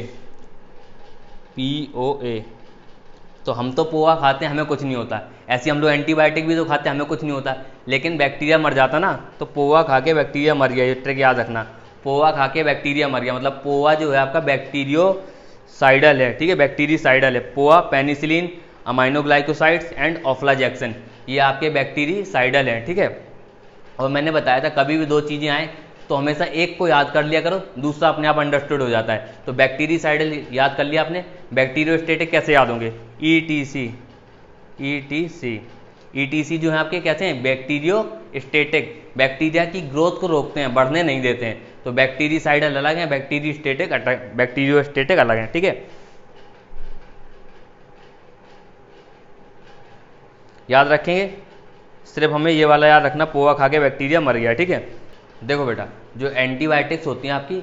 तो हम तो पोहा खाते हैं, हमें कुछ नहीं होता। ऐसे हम लोग एंटीबायोटिक भी तो खाते हैं, हमें कुछ नहीं होता, लेकिन बैक्टीरिया मर जाता ना, तो पोहा खा के बैक्टीरिया मर गया, ये ट्रिक याद रखना। पोहा खा के बैक्टीरिया मर गया, मतलब पोहा जो है आपका बैक्टीरियोसाइडल है, ठीक है, बैक्टीरिसाइडल है। पोहा, पेनिसिलिन, अमाइनोग्लाइकोसाइड्स एंड ऑफ्लाजैक्सन, ये आपके बैक्टीरिसाइडल हैं, ठीक है। और मैंने बताया था कभी भी दो चीज़ें आए तो हमेशा एक को याद कर लिया करो, दूसरा अपने आप अंडरस्टूड हो जाता है। तो बैक्टीरियासाइडल याद कर लिया आपने, बैक्टीरियोस्टेटिक कैसे याद होंगे, ETC जो है आपके कैसे हैं, बैक्टीरियोस्टेटिक, बैक्टीरिया की ग्रोथ को रोकते हैं, बढ़ने नहीं देते हैं। तो बैक्टीरियासाइडल अलग है, बैक्टीरियोस्टेटिक अलग है, ठीक है। याद रखेंगे, सिर्फ हमें ये वाला याद रखना, पोहा खा के बैक्टीरिया मर गया, ठीक है। देखो बेटा, जो एंटीबायोटिक्स होती हैं आपकी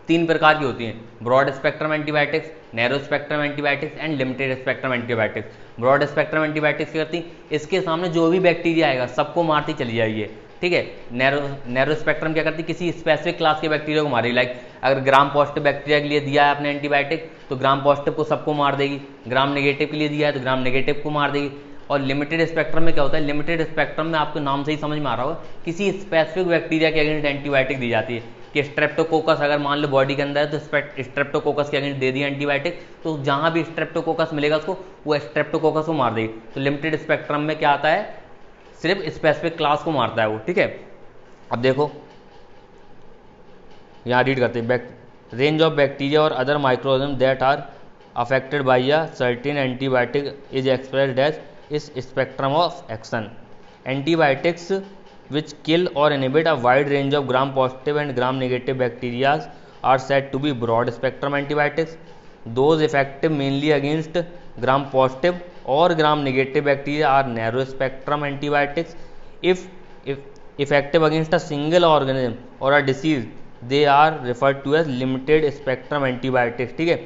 3 प्रकार की होती हैं, broad spectrum antibiotics, narrow spectrum antibiotics and limited spectrum antibiotics. Broad spectrum antibiotics क्या करती, इसके सामने जो भी बैक्टीरिया आएगा सबको मारती चली जाइए, ठीक है। नैरो स्पेक्ट्रम क्या करती, किसी स्पेसिफिक क्लास के बैक्टीरिया को मारेगी। लाइक अगर ग्राम पॉजिटिव बैक्टीरिया के लिए दिया है आपने एंटीबायोटिक, तो ग्राम पॉजिटिव को सबको मार देगी। ग्राम नेगेटिव के लिए दिया है तो ग्राम नेगेटिव को मार देगी। और लिमिटेड स्पेक्ट्रम में क्या होता है, लिमिटेड स्पेक्ट्रम में आपको नाम से ही समझ में आ रहा होगा, किसी स्पेसिफिक बैक्टीरिया के अगेंस्ट एंटीबायोटिक दी जाती है। कि स्ट्रेप्टोकोकस अगर मान लो बॉडी के अंदर है तो स्ट्रेप्टोकोकस के अगेंस्ट दे दिया एंटीबायोटिक, तो जहां भी स्ट्रेप्टोकोकस मिलेगा उसको, वो स्ट्रेप्टोकोकस को मार देगी। तो लिमिटेड स्पेक्ट्रम में क्या आता है, सिर्फ स्पेसिफिक क्लास को मारता है वो, ठीक है। अब देखो यहाँ रीड करते हैं, रेंज ऑफ बैक्टीरिया और other microorganism that are affected by a certain antibiotic is expressed as is spectrum of action. Antibiotics which kill or inhibit a wide range of gram positive and gram negative bacteria are said to be broad spectrum antibiotics. Those effective mainly against gram positive or gram negative bacteria are narrow spectrum antibiotics. If effective against a single organism or a disease, they are referred to as limited spectrum antibiotics, ठीक है।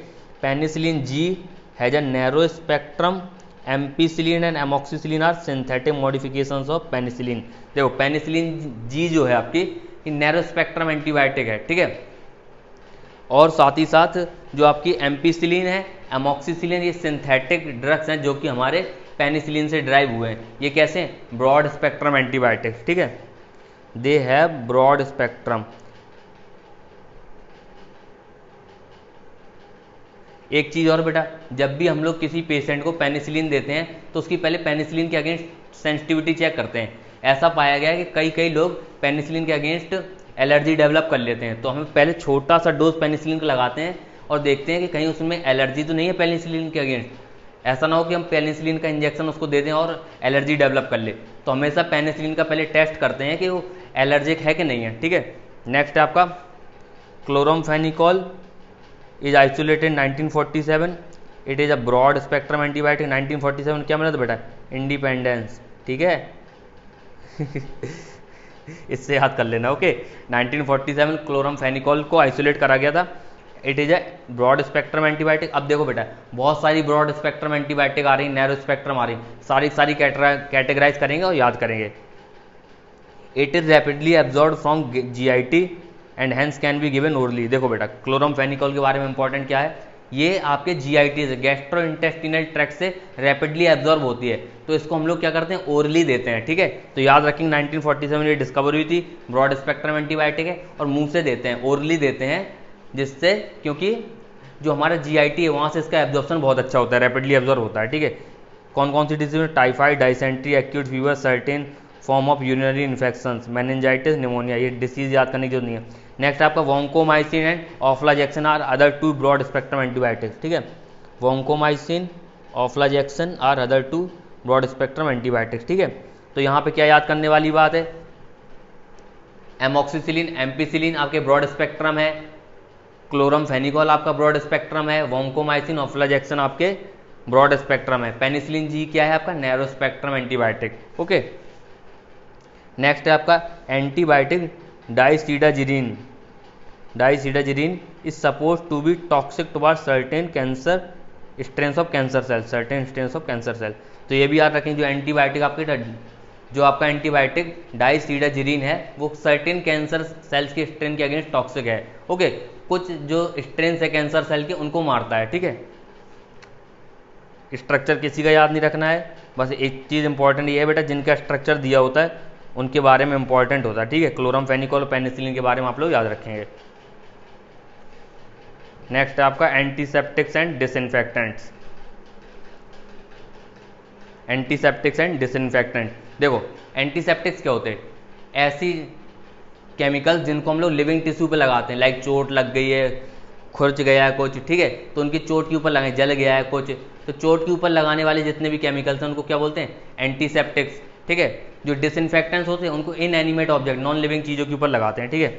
Penicillin G has a narrow spectrum, ampicillin and amoxicillin are synthetic modifications of penicillin. देखो penicillin G जो है आपकी narrow spectrum antibiotic है, ठीक है। और साथ ही साथ जो आपकी एम्पीसिलिन है, एमॉक्सिसिलिन, ये सिंथेटिक ड्रग्स हैं जो कि हमारे पेनिसिलिन से ड्राइव हुए हैं। ये कैसे, ब्रॉड स्पेक्ट्रम एंटीबायोटिक्स, ठीक है। They have broad spectrum. एक चीज़ और बेटा, जब भी हम लोग किसी पेशेंट को पेनिसिलिन देते हैं तो उसकी पहले पेनिसिलिन के अगेंस्ट सेंसिटिविटी चेक करते हैं। ऐसा पाया गया है कि कई लोग पेनिसिलिन के अगेंस्ट एलर्जी डेवलप कर लेते हैं, तो हम पहले छोटा सा डोज पेनिसिलिन का लगाते हैं और देखते हैं कि कहीं उसमें एलर्जी तो नहीं है पेनिसिलिन के अगेंस्ट। ऐसा ना हो कि हम पेनिसिलिन का इंजेक्शन उसको दे दें और एलर्जी डेवलप कर ले। तो हमेशा पेनिसिलिन का पहले टेस्ट करते हैं कि वो एलर्जिक है कि नहीं है, ठीक है। नेक्स्ट है आपका chloramphenicol is isolated 1947। It is a broad spectrum antibiotic. 1947 क्या मिला था बेटा, इंडिपेंडेंस, ठीक है। इससे याद कर लेना, ओके। 1947 क्लोरामफेनिकोल को आइसोलेट करा गया था। It is a broad spectrum antibiotic. अब देखो बेटा, बहुत सारी ब्रॉड स्पेक्ट्रम एंटीबायोटिक आ रही, नैरो स्पेक्ट्रम आ रही, सारी कैटेगराइज करेंगे और याद करेंगे। It is rapidly absorb from GIT and hence can be given orally. देखो बेटा, क्लोरामफेनिकोल के बारे में इंपॉर्टेंट क्या है, ये आपके GIT से, गैस्ट्रो इंटेस्टिनल ट्रैक्ट से रैपिडली एब्जॉर्ब होती है, तो इसको हम लोग क्या करते हैं, ओरली देते हैं, ठीक है। तो याद रखेंगे 1947 ये डिस्कवर हुई थी, ब्रॉड स्पेक्ट्रम एंटीबायोटिक है और मुंह से देते हैं, ओरली देते हैं, जिससे क्योंकि जो हमारा GIT है वहाँ से इसका एब्जॉर्प्शन बहुत अच्छा होता है, रैपिडली एब्जॉर्ब होता है, ठीक है। कौन कौन सी disease, typhoid, dysentery, acute fever, certain form of urinary infections, meningitis, pneumonia, ये डिसीज याद करने की जरूरत नहीं है। नेक्स्ट आपका vancomycin and ofloxacin are other 2 broad spectrum antibiotics, ठीक है। Vancomycin, ofloxacin are other 2 broad spectrum antibiotics, ठीक है। तो यहाँ पे क्या याद करने वाली बात है, एमॉक्सिसिलिन, एम्पीसिलिन आपके ब्रॉड स्पेक्ट्रम है, क्लोरामफेनिकोल आपका ब्रॉड स्पेक्ट्रम है, वोंकोमाइसिन, ऑफ्लाजेक्सन आपके ब्रॉड स्पेक्ट्रम है, पेनिसिलिन जी क्या है आपका narrow spectrum antibiotic, okay. Next है आपका antibiotic dysidazirine. Dysidazirine is suppose to be toxic toward certain cancer strains of cancer cell, certain strains of cancer cell. तो ये भी याद रखें, जो एंटीबायोटिक आपके, जो आपका एंटीबायोटिक डाइसीडाजिरिन है वो सर्टेन कैंसर सेल्स के स्ट्रेन के अगेंस्ट टॉक्सिक है, ओके। कुछ जो स्ट्रेन्स है कैंसर सेल के उनको मारता है, ठीक है। स्ट्रक्चर किसी का याद नहीं रखना है, बस एक चीज़ इंपॉर्टेंट ये है बेटा, जिनका स्ट्रक्चर दिया होता है उनके बारे में इंपॉर्टेंट होता है, ठीक है। क्लोरामफेनिकोल और पेनिसिलिन के बारे में आप लोग याद रखेंगे। नेक्स्ट है आपका antiseptics and disinfectants. Antiseptics and disinfectant, देखो एंटीसेप्टिक्स क्या होते हैं, ऐसी केमिकल्स जिनको हम लोग लिविंग टिश्यू पे लगाते हैं, लाइक चोट लग गई है, खुरच गया है कुछ, ठीक है, तो उनकी चोट के ऊपर लगाए, जल गया है कुछ, तो चोट के ऊपर लगाने वाले जितने भी केमिकल्स हैं उनको क्या बोलते हैं? एंटीसेप्टिक्स, ठीक है। जो डिसइंफेक्टेंट्स होते हैं उनको इनएनिमेट ऑब्जेक्ट, नॉन लिविंग चीज़ों के ऊपर लगाते हैं, ठीक है।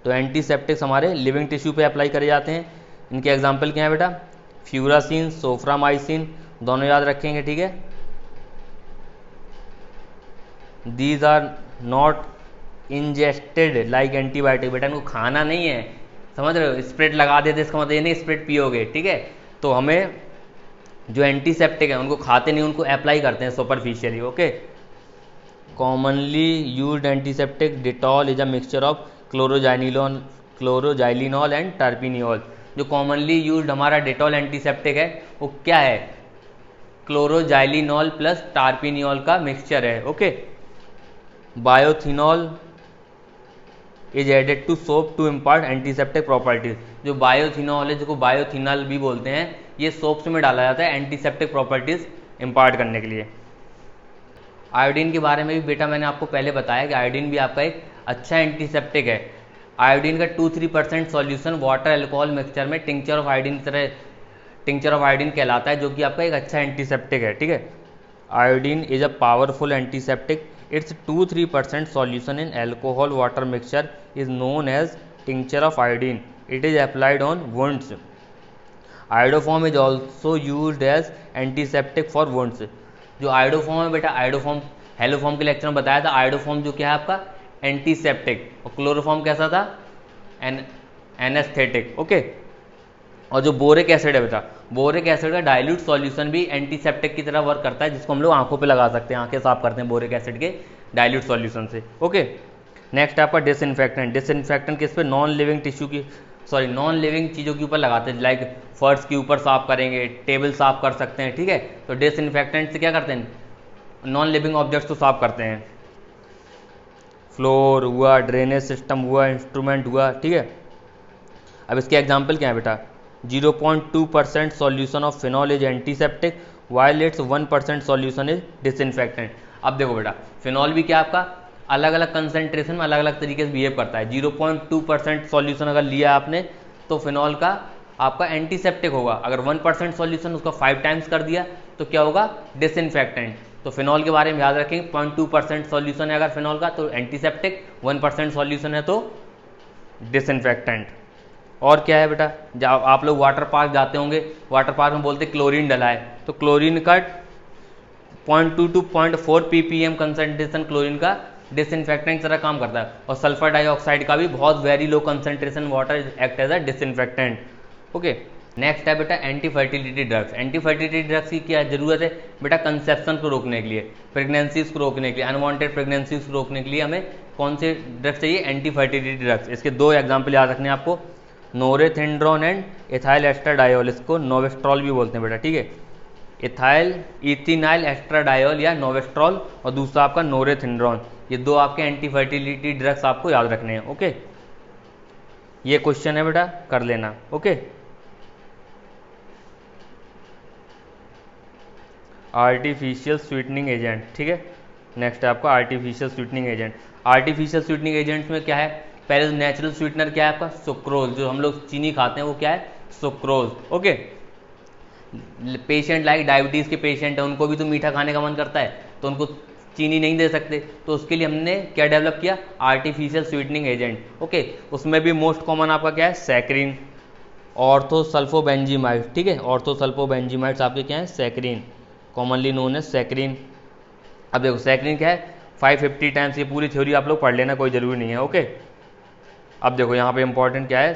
तो एंटीसेप्टिक्स हमारे लिविंग टिश्यू पे अप्लाई करे जाते हैं। इनके एग्जाम्पल क्या है बेटा? फ्यूरासिन, सोफ्रामाइसिन, दोनों याद रखेंगे, ठीक है। These are not ingested like antibiotic, बेटा इनको खाना नहीं है, समझ रहे हो? स्प्रेड लगा देते इसका मतलब ये नहीं स्प्रेड पियोगे, ठीक है। तो हमें जो एंटीसेप्टिक है उनको खाते नहीं, उनको अप्लाई करते हैं superficially, okay. Commonly used antiseptic Dettol is a mixture of chloroxylenol and terpineol. जो कॉमनली यूज्ड हमारा डिटॉल एंटीसेप्टिक है वो क्या है? क्लोरोजाइलिनॉल प्लस टार्पिनियोल का मिक्सचर है, okay. Bithionol is added to soap to impart antiseptic properties. जो बायोथिनॉल है, जिसको बायोथिनॉल भी बोलते हैं, ये सोप्स में डाला जाता है एंटीसेप्टिक प्रॉपर्टीज इम्पार्ट करने के लिए। आयोडीन के बारे में भी बेटा मैंने आपको पहले बताया कि आयोडीन भी आपका एक अच्छा एंटीसेप्टिक है। आयोडीन का 2-3% सॉल्यूशन वाटर अल्कोहल मिक्सचर में टिंचर ऑफ आयोडीन की तरह टिंचर ऑफ आयोडीन कहलाता है, जो कि आपका एक अच्छा एंटीसेप्टिक है, ठीक है। Iodine is a powerful antiseptic. It's 2-3% solution in alcohol water mixture is known as tincture of iodine. It is applied on wounds. Iodoform is also used as antiseptic for wounds. जो iodoform है बेटा, iodoform haloform के lecture में बताया था, iodoform जो क्या है आपका एंटीसेप्टिक, और क्लोरोफॉर्म कैसा था? Anaesthetic, okay. और जो बोरिक एसिड है बेटा, बोरिक एसिड का डाइल्यूट सॉल्यूशन भी एंटीसेप्टिक की तरह वर्क करता है, जिसको हम लोग आंखों पे लगा सकते हैं, आंखें साफ करते हैं बोरिक एसिड के डाइल्यूट सॉल्यूशन से, ओके। नेक्स्ट आपका डिसइंफेक्टेंट। डिसइंफेक्टेंट किस पे? नॉन लिविंग टिश्यू की, सॉरी नॉन लिविंग चीज़ों के ऊपर लगाते हैं, लाइक फर्श के ऊपर साफ करेंगे, टेबल साफ कर सकते हैं, ठीक है। तो डिसइंफेक्टेंट से क्या करते हैं? नॉन लिविंग ऑब्जेक्ट्स को साफ करते हैं। फ्लोर हुआ, ड्रेनेज सिस्टम हुआ, इंस्ट्रूमेंट हुआ, ठीक है। अब इसके एग्जाम्पल क्या है बेटा? 0.2% solution of phenol is antiseptic while its 1% solution is disinfectant। अब देखो बेटा, फिनॉल भी क्या आपका अलग अलग कंसेंट्रेशन में अलग अलग तरीके से बिहेव करता है। 0.2% सॉल्यूशन अगर लिया आपने तो फिनॉल का आपका एंटीसेप्टिक होगा। अगर 1% सॉल्यूशन उसका 5 टाइम्स कर दिया तो क्या होगा? डिसइंफेक्टेंट। तो फिनॉल के बारे में याद रखेंगे, 0.2% सॉल्यूशन है अगर फिनॉल का तो एंटीसेप्टिक, 1% सॉल्यूशन है तो डिसइंफेक्टेंट। और क्या है बेटा? जब आप लोग वाटर पार्क जाते होंगे, वाटर पार्क में बोलते क्लोरीन डला है, तो क्लोरीन का 0.2 to 0.4 ppm कंसंट्रेशन क्लोरीन का डिसइंफेक्टेंट की तरह काम करता है। और सल्फर डाइऑक्साइड का भी बहुत very low concentration water act as a disinfectant, okay. Next है बेटा anti fertility drugs. Anti fertility drugs की क्या जरूरत है बेटा? कंसेप्शन को रोकने के लिए, प्रेगनेंसीज को रोकने के लिए, अनवांटेड प्रेगनेंसीज को रोकने के लिए हमें कौन से ड्रग्स चाहिए? Anti fertility drugs. इसके 2 एग्जाम्पल याद रखने हैं आपको, नोरेथिंड्रोन एंड इथाइल एस्ट्राडायोल। इसको नोवेस्ट्रॉल भी बोलते हैं बेटा, ठीक है। इथाइल इथिनाइल एस्ट्राडायोल या नोवेस्ट्रॉल, और दूसरा आपका नोरेथिंड्रोन। ये 2 आपके एंटी फर्टिलिटी ड्रग्स आपको याद रखने हैं, ओके। ये क्वेश्चन है बेटा, कर लेना, ओके। आर्टिफिशियल स्वीटनिंग एजेंट, ठीक है। नेक्स्ट है आपका artificial sweetening agent. Artificial sweetening agents में क्या है? पहले नेचुरल स्वीटनर क्या है आपका? सुक्रोज। जो हम लोग चीनी खाते हैं वो क्या है? Sucrose, okay. Patient like diabetes के पेशेंट है, उनको भी तो मीठा खाने का मन करता है, तो उनको चीनी नहीं दे सकते, तो उसके लिए हमने क्या डेवलप किया? Artificial sweetening agent, okay. उसमें भी मोस्ट कॉमन आपका क्या है? सैकरीन, ऑर्थोसल्फोबेंजीमाइड, ठीक है। ऑर्थोसल्फोबेंजीमाइड्स आपके क्या है? Saccharin, commonly known as saccharin. अब देखो सैकरीन क्या है? 550 टाइम्स। ये पूरी थ्योरी आप लोग पढ़ लेना, कोई जरूरी नहीं है, ओके। अब देखो यहाँ पे इंपॉर्टेंट क्या है?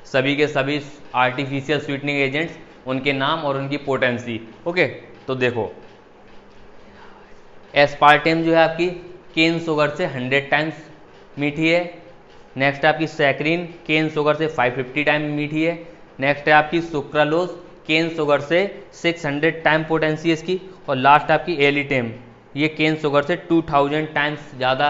सभी के सभी आर्टिफिशियल स्वीटनिंग एजेंट्स, उनके नाम और उनकी पोटेंसी, ओके। तो देखो एस्पार्टेम जो है आपकी केन शुगर से 100 टाइम्स मीठी है। नेक्स्ट है आपकी सैकरीन, केन शुगर से 550 टाइम मीठी है। नेक्स्ट है आपकी सुक्रालोज, केन शुगर से 600 टाइम पोटेंसी है इसकी। और लास्ट आपकी एलिटेम, ये केन शुगर से 2000 टाइम्स ज़्यादा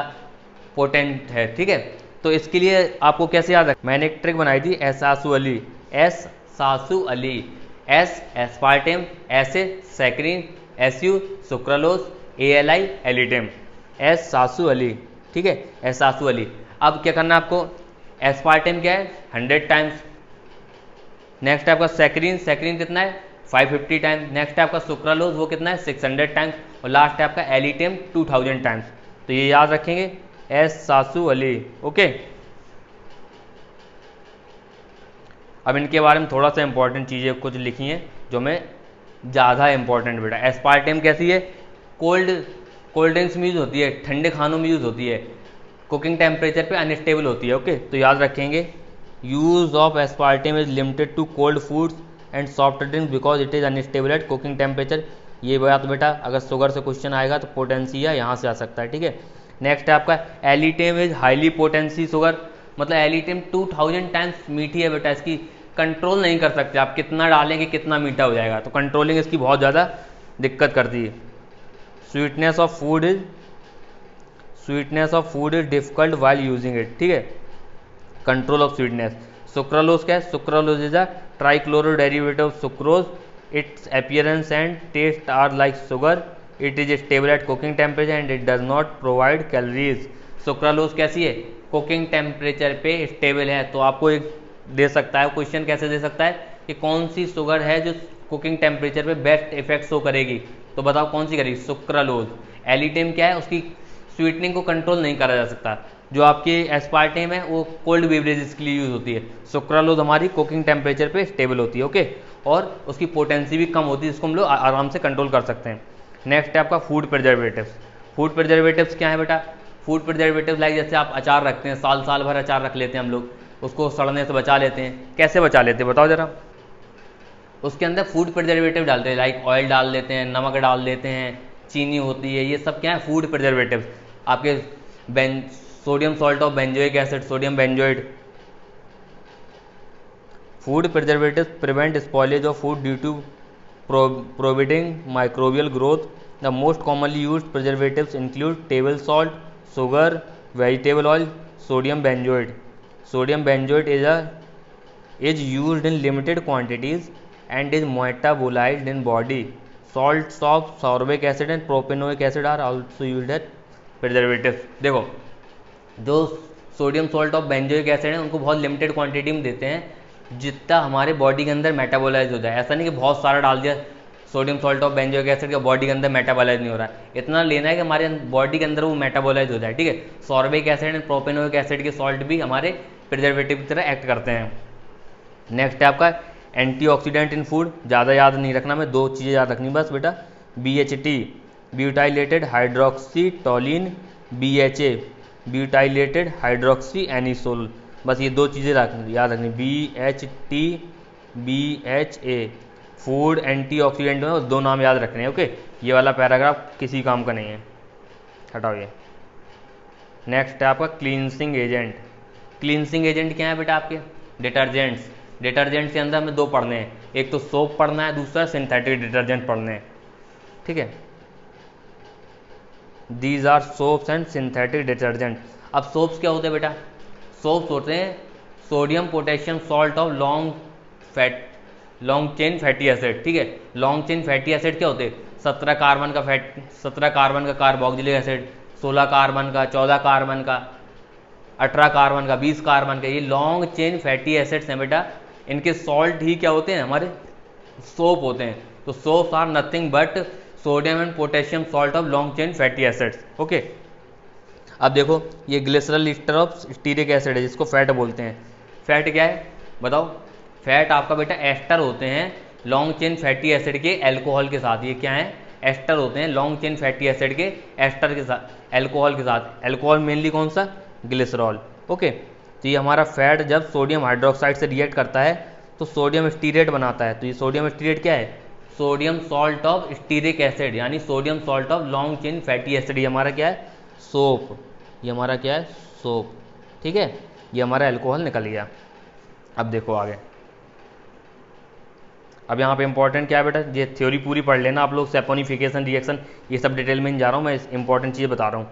पोटेंट है, ठीक है। तो इसके लिए आपको कैसे याद रखें? मैंने एक ट्रिक बनाई थी, एसासु अली, एस सासु Ali, S aspartame, S saccharin, S U sucralose, ALI alitame, S सासु अली। ठीक है, एसासु अली। अब क्या करना है आपको, एस्पार्टेम क्या है 100 टाइम्स। नेक्स्ट है आपका सैकरीन, सैकरीन कितना है 550 टाइम्स। नेक्स्ट है आपका सुक्रालोज, वो कितना है 600 टाइम्स। और लास्ट है आपका एलिटेम 2000 टाइम्स। तो ये याद रखेंगे, एसासु अली। ओके, अब इनके बारे में थोड़ा सा इंपॉर्टेंट चीज़ें कुछ लिखी हैं जो मैं ज़्यादा इंपॉर्टेंट बेटा। एस्पार्टेम कैसी है, कोल्ड ड्रिंक्स में यूज़ होती है, ठंडे खानों में यूज़ होती है, कुकिंग टेम्परेचर पे अनस्टेबल होती है। ओके, तो याद रखेंगे, use of aspartame is limited to cold foods and soft drinks because it is unstable at cooking temperature. ये बात बेटा अगर शुगर से क्वेश्चन आएगा तो पोटेंशिया यहाँ से आ सकता है। ठीक है, नेक्स्ट है आपका alitame is highly potency sugar, मतलब एलिटेम 2000 टाइम्स मीठी है बेटा, इसकी कंट्रोल नहीं कर सकते आप, कितना डालेंगे कितना मीठा हो जाएगा, तो कंट्रोलिंग इसकी बहुत ज़्यादा दिक्कत करती है। Sweetness of food is difficult while using it. ठीक है, कंट्रोल ऑफ स्वीटनेस। सुक्रालोज क्या है, sucralose is a trichloro derivative of sucrose, its appearance and taste are like sugar, it is stable at cooking temperature and it does not provide calories. Sucralose कैसी है, cooking temperature पे stable है। तो आपको एक दे सकता है क्वेश्चन, कैसे दे सकता है कि कौन सी शुगर है जो कुकिंग टेम्परेचर पे बेस्ट इफेक्ट शो करेगी, तो बताओ कौन सी करेगी, सुक्रालोज। एलिटेम क्या है, उसकी स्वीटनिंग को कंट्रोल नहीं करा जा सकता। जो आपकी एस्पार्टेम है वो कोल्ड बेवरेजेस के लिए यूज होती है, सुक्रालोज हमारी कुकिंग टेम्परेचर पे स्टेबल होती है। ओके, और उसकी पोटेंसी भी कम होती है, जिसको हम लोग आराम से कंट्रोल कर सकते हैं। नेक्स्ट है आपका फूड प्रिजर्वेटिव्स। फूड प्रिजर्वेटिव्स क्या है बेटा, फूड प्रिजर्वेटिव्स लाइक जैसे आप अचार रखते हैं, साल भर अचार रख लेते हैं हम लोग, उसको सड़ने से बचा लेते हैं। कैसे बचा लेते हैं बताओ जरा, उसके अंदर फूड प्रिजर्वेटिव डालते हैं, लाइक ऑयल डाल देते हैं, नमक डाल देते हैं, चीनी होती है, ये सब क्या है फूड प्रिजर्वेटिव। आपके sodium salt of benzoic acid, sodium benzoate. Food preservative prevent spoilage of food due to prohibiting microbial growth. The most commonly used preservatives include table salt, sugar, vegetable oil, sodium benzoate. Sodium benzoate is used in limited quantities and is metabolized in body. Salts of sorbic acid and propanoic acid are also used as preservatives. देखो, जो sodium salt of benzoic acid है उनको बहुत limited quantity में देते हैं, जितना हमारे बॉडी के अंदर मेटाबोलाइज हो जाए। ऐसा नहीं कि बहुत सारा डाल दिया sodium salt of benzoic acid का, बॉडी के अंदर मेटाबोलाइज नहीं हो रहा है, इतना लेना है कि हमारे बॉडी के अंदर वो मेटाबोलाइज हो जाए। ठीक है, sorbic acid and propanoic acid के सॉल्ट भी हमारे प्रिजर्वेटिव की तरह एक्ट करते हैं। नेक्स्ट है आपका एंटीऑक्सीडेंट इन फूड, ज़्यादा याद नहीं रखना, मैं दो चीज़ें याद रखनी बस बेटा, BHT butylated hydroxy toluene, BHA butylated hydroxy anisole, बस ये दो चीज़ें याद रखनी, BHT BHA फूड एंटीऑक्सीडेंट में दो नाम याद रखने हैं। ओके, ये वाला पैराग्राफ किसी काम का नहीं है, हटाओ ये। नेक्स्ट है आपका क्लींसिंग एजेंट। क्लींसिंग एजेंट क्या है बेटा, आपके डिटर्जेंट्स। डिटर्जेंट्स के अंदर हमें दो पढ़ने हैं, एक तो सोप पढ़ना है, दूसरा सिंथेटिक डिटर्जेंट पढ़ने हैं। ठीक है, these are soaps and synthetic detergents. अब सोप्स क्या होते हैं बेटा, सोप्स होते हैं sodium potassium salt of long chain fatty acid. ठीक है, लॉन्ग चेन फैटी एसिड क्या होते हैं, 17 कार्बन का कार्बोक्सिलिक एसिड, 16 कार्बन का, 14 कार्बन का, 18 कार्बन का, 20 कार्बन का, ये लॉन्ग चेन फैटी एसिड्स हैं बेटा। इनके सॉल्ट ही क्या होते हैं, हमारे सोप होते हैं। तो soaps are nothing but sodium and potassium salt of long chain fatty acids. Okay, अब देखो ये glycerol ester of stearic acid है, जिसको फैट बोलते हैं। फैट क्या है बताओ, फैट आपका बेटा एस्टर होते हैं लॉन्ग चेन फैटी एसिड के एल्कोहल के साथ। ये क्या है, एस्टर होते हैं लॉन्ग चेन फैटी एसिड के एस्टर के साथ, एल्कोहल के साथ। एल्कोहल मेनली कौन सा, ग्लिसरॉल। ओके, तो ये हमारा फैट जब सोडियम हाइड्रोक्साइड से रिएक्ट करता है तो सोडियम स्टीरेट बनाता है। तो ये सोडियम स्टीरेट क्या है, sodium salt of stearic acid, यानी sodium salt of long chain fatty acid. ये हमारा क्या है, सोप। ये हमारा क्या है, सोप। ठीक है, ये हमारा एल्कोहल निकल गया। अब देखो आगे, अब यहाँ पे इंपॉर्टेंट क्या है बेटा, ये थ्योरी पूरी पढ़ लेना आप लोग, सैपोनिफिकेशन रिएक्शन ये सब डिटेल में नहीं जा रहा हूँ मैं, इंपॉर्टेंट चीज़ बता रहा हूँ।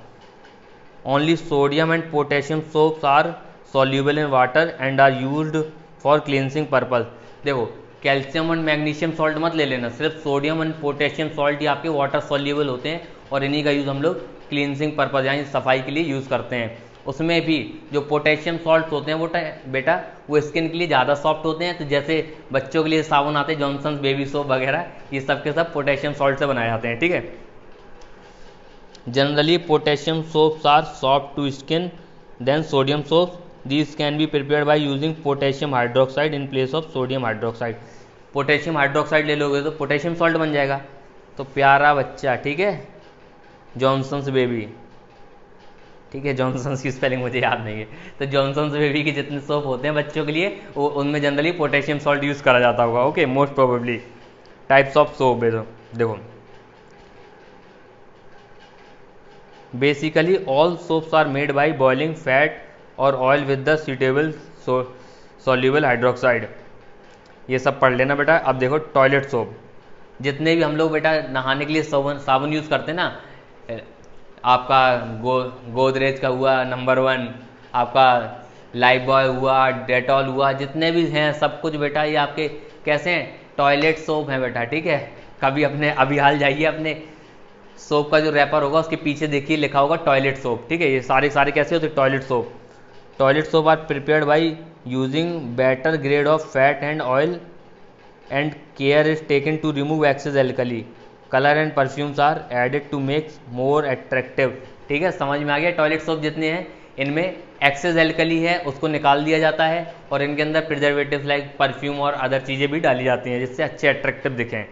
Only sodium and potassium soaps are soluble in water and are used for cleansing purpose. देखो, कैल्शियम एंड मैग्नीशियम सॉल्ट मत ले लेना, सिर्फ सोडियम एंड पोटेशियम सॉल्ट ही आपके वाटर सॉल्यूबल होते हैं और इन्हीं का यूज़ हम लोग क्लींजिंग पर्पज यानी सफाई के लिए यूज़ करते हैं। उसमें भी जो पोटेशियम सॉल्ट होते हैं वो बेटा वो स्किन के लिए ज़्यादा सॉफ्ट होते हैं। तो जैसे बच्चों के लिए साबुन आते हैं जॉनसन्स बेबी सोप वगैरह, ये सब के सब पोटेशियम सॉल्ट से बनाए जाते हैं, ठीक है। Generally potassium soaps are soft to skin than sodium soaps. These can be prepared by using potassium hydroxide in place of sodium hydroxide। Potassium hydroxide ले लोगे तो पोटेशियम सॉल्ट बन जाएगा। तो प्यारा बच्चा, ठीक है, जॉनसन्स बेबी, ठीक है, जॉनसन्स की स्पेलिंग मुझे याद नहीं है। तो जॉनसन्स बेबी के जितने सोप होते हैं बच्चों के लिए वो उनमें जनरली पोटेशियम सॉल्ट यूज़ करा जाता होगा। Okay, most probably. Types of soap देखो, basically all soaps are made by boiling fat or oil with the suitable soluble hydroxide. ये सब पढ़ लेना बेटा। अब देखो टॉयलेट सोप, जितने भी हम लोग बेटा नहाने के लिए साबुन यूज़ करते हैं ना, आपका गोदरेज का हुआ नंबर 1, आपका लाइफबॉय हुआ, डेटॉल हुआ, जितने भी हैं सब कुछ बेटा ये आपके कैसे हैं, टॉयलेट सोप हैं बेटा, ठीक है। कभी अपने अभी हाल जाइए, अपने सोप का जो रैपर होगा उसके पीछे देखिए लिखा होगा टॉयलेट सोप, ठीक है। ये सारे कैसे होते हैं, toilet soap. Toilet soap are prepared by using better grade of fat and oil and care is taken to remove excess alkali. Colour and perfumes are added to make more attractive, ठीक है। समझ में आ गया। Toilet soap जितने हैं इनमें access alkali है उसको निकाल दिया जाता है और इनके अंदर प्रिजर्वेटिव लाइक परफ्यूम और अदर चीज़ें भी डाली जाती हैं जिससे अच्छे एट्रैक्टिव दिखें।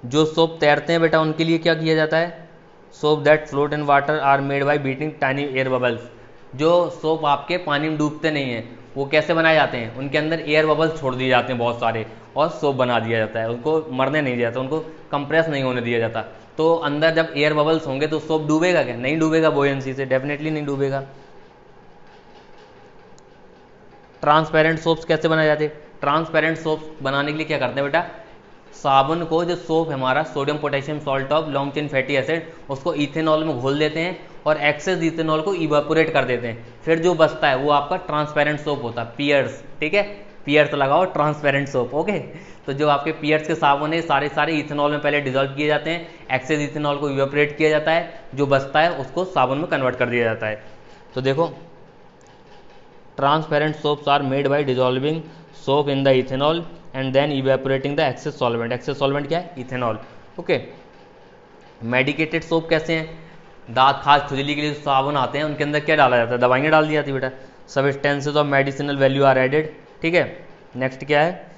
जो सोप तैरते हैं बेटा उनके लिए क्या किया जाता है, soap that float in water are made by beating tiny air bubbles. जो सोप आपके पानी में डूबते नहीं हैं वो कैसे बनाए जाते हैं, उनके अंदर एयर बबल्स छोड़ दिए जाते हैं बहुत सारे और सोप बना दिया जाता है। उनको मरने नहीं दिया जाता, उनको कंप्रेस नहीं होने दिया जाता। तो अंदर जब एयर बबल्स होंगे तो सोप डूबेगा क्या, नहीं डूबेगा, बोयंसी से डेफिनेटली नहीं डूबेगा। ट्रांसपेरेंट सोप्स कैसे बनाए जाते हैं, ट्रांसपेरेंट सोप्स बनाने के लिए क्या करते हैं बेटा, साबुन को, जो सोप है हमारा sodium potassium salt of long chain fatty acid, उसको इथेनॉल में घोल देते हैं और एक्सेस इथेनॉल को इवापोरेट कर देते हैं। फिर जो बचता है वो आपका ट्रांसपेरेंट सोप होता है, पियर्स, ठीक है, पियर्स लगाओ ट्रांसपेरेंट सोप। ओके, तो जो आपके पियर्स के साबुन है सारे इथेनॉल में पहले डिजोल्व किए जाते हैं, एक्सेस इथेनॉल को इवापोरेट किया जाता है, जो बचता है उसको साबुन में कन्वर्ट कर दिया जाता है। तो देखो transparent soaps are made by dissolving soap in the ethanol and then evaporating the excess solvent. Excess solvent क्या है, इथेनॉल। ओके, मेडिकेटेड सोप कैसे हैं, दांत खाज खुजली के लिए साबुन आते हैं उनके अंदर क्या डाला जाता है, दवाइयाँ डाल दी जाती है बेटा। Substances of medicinal value are added, ठीक है। नेक्स्ट क्या है,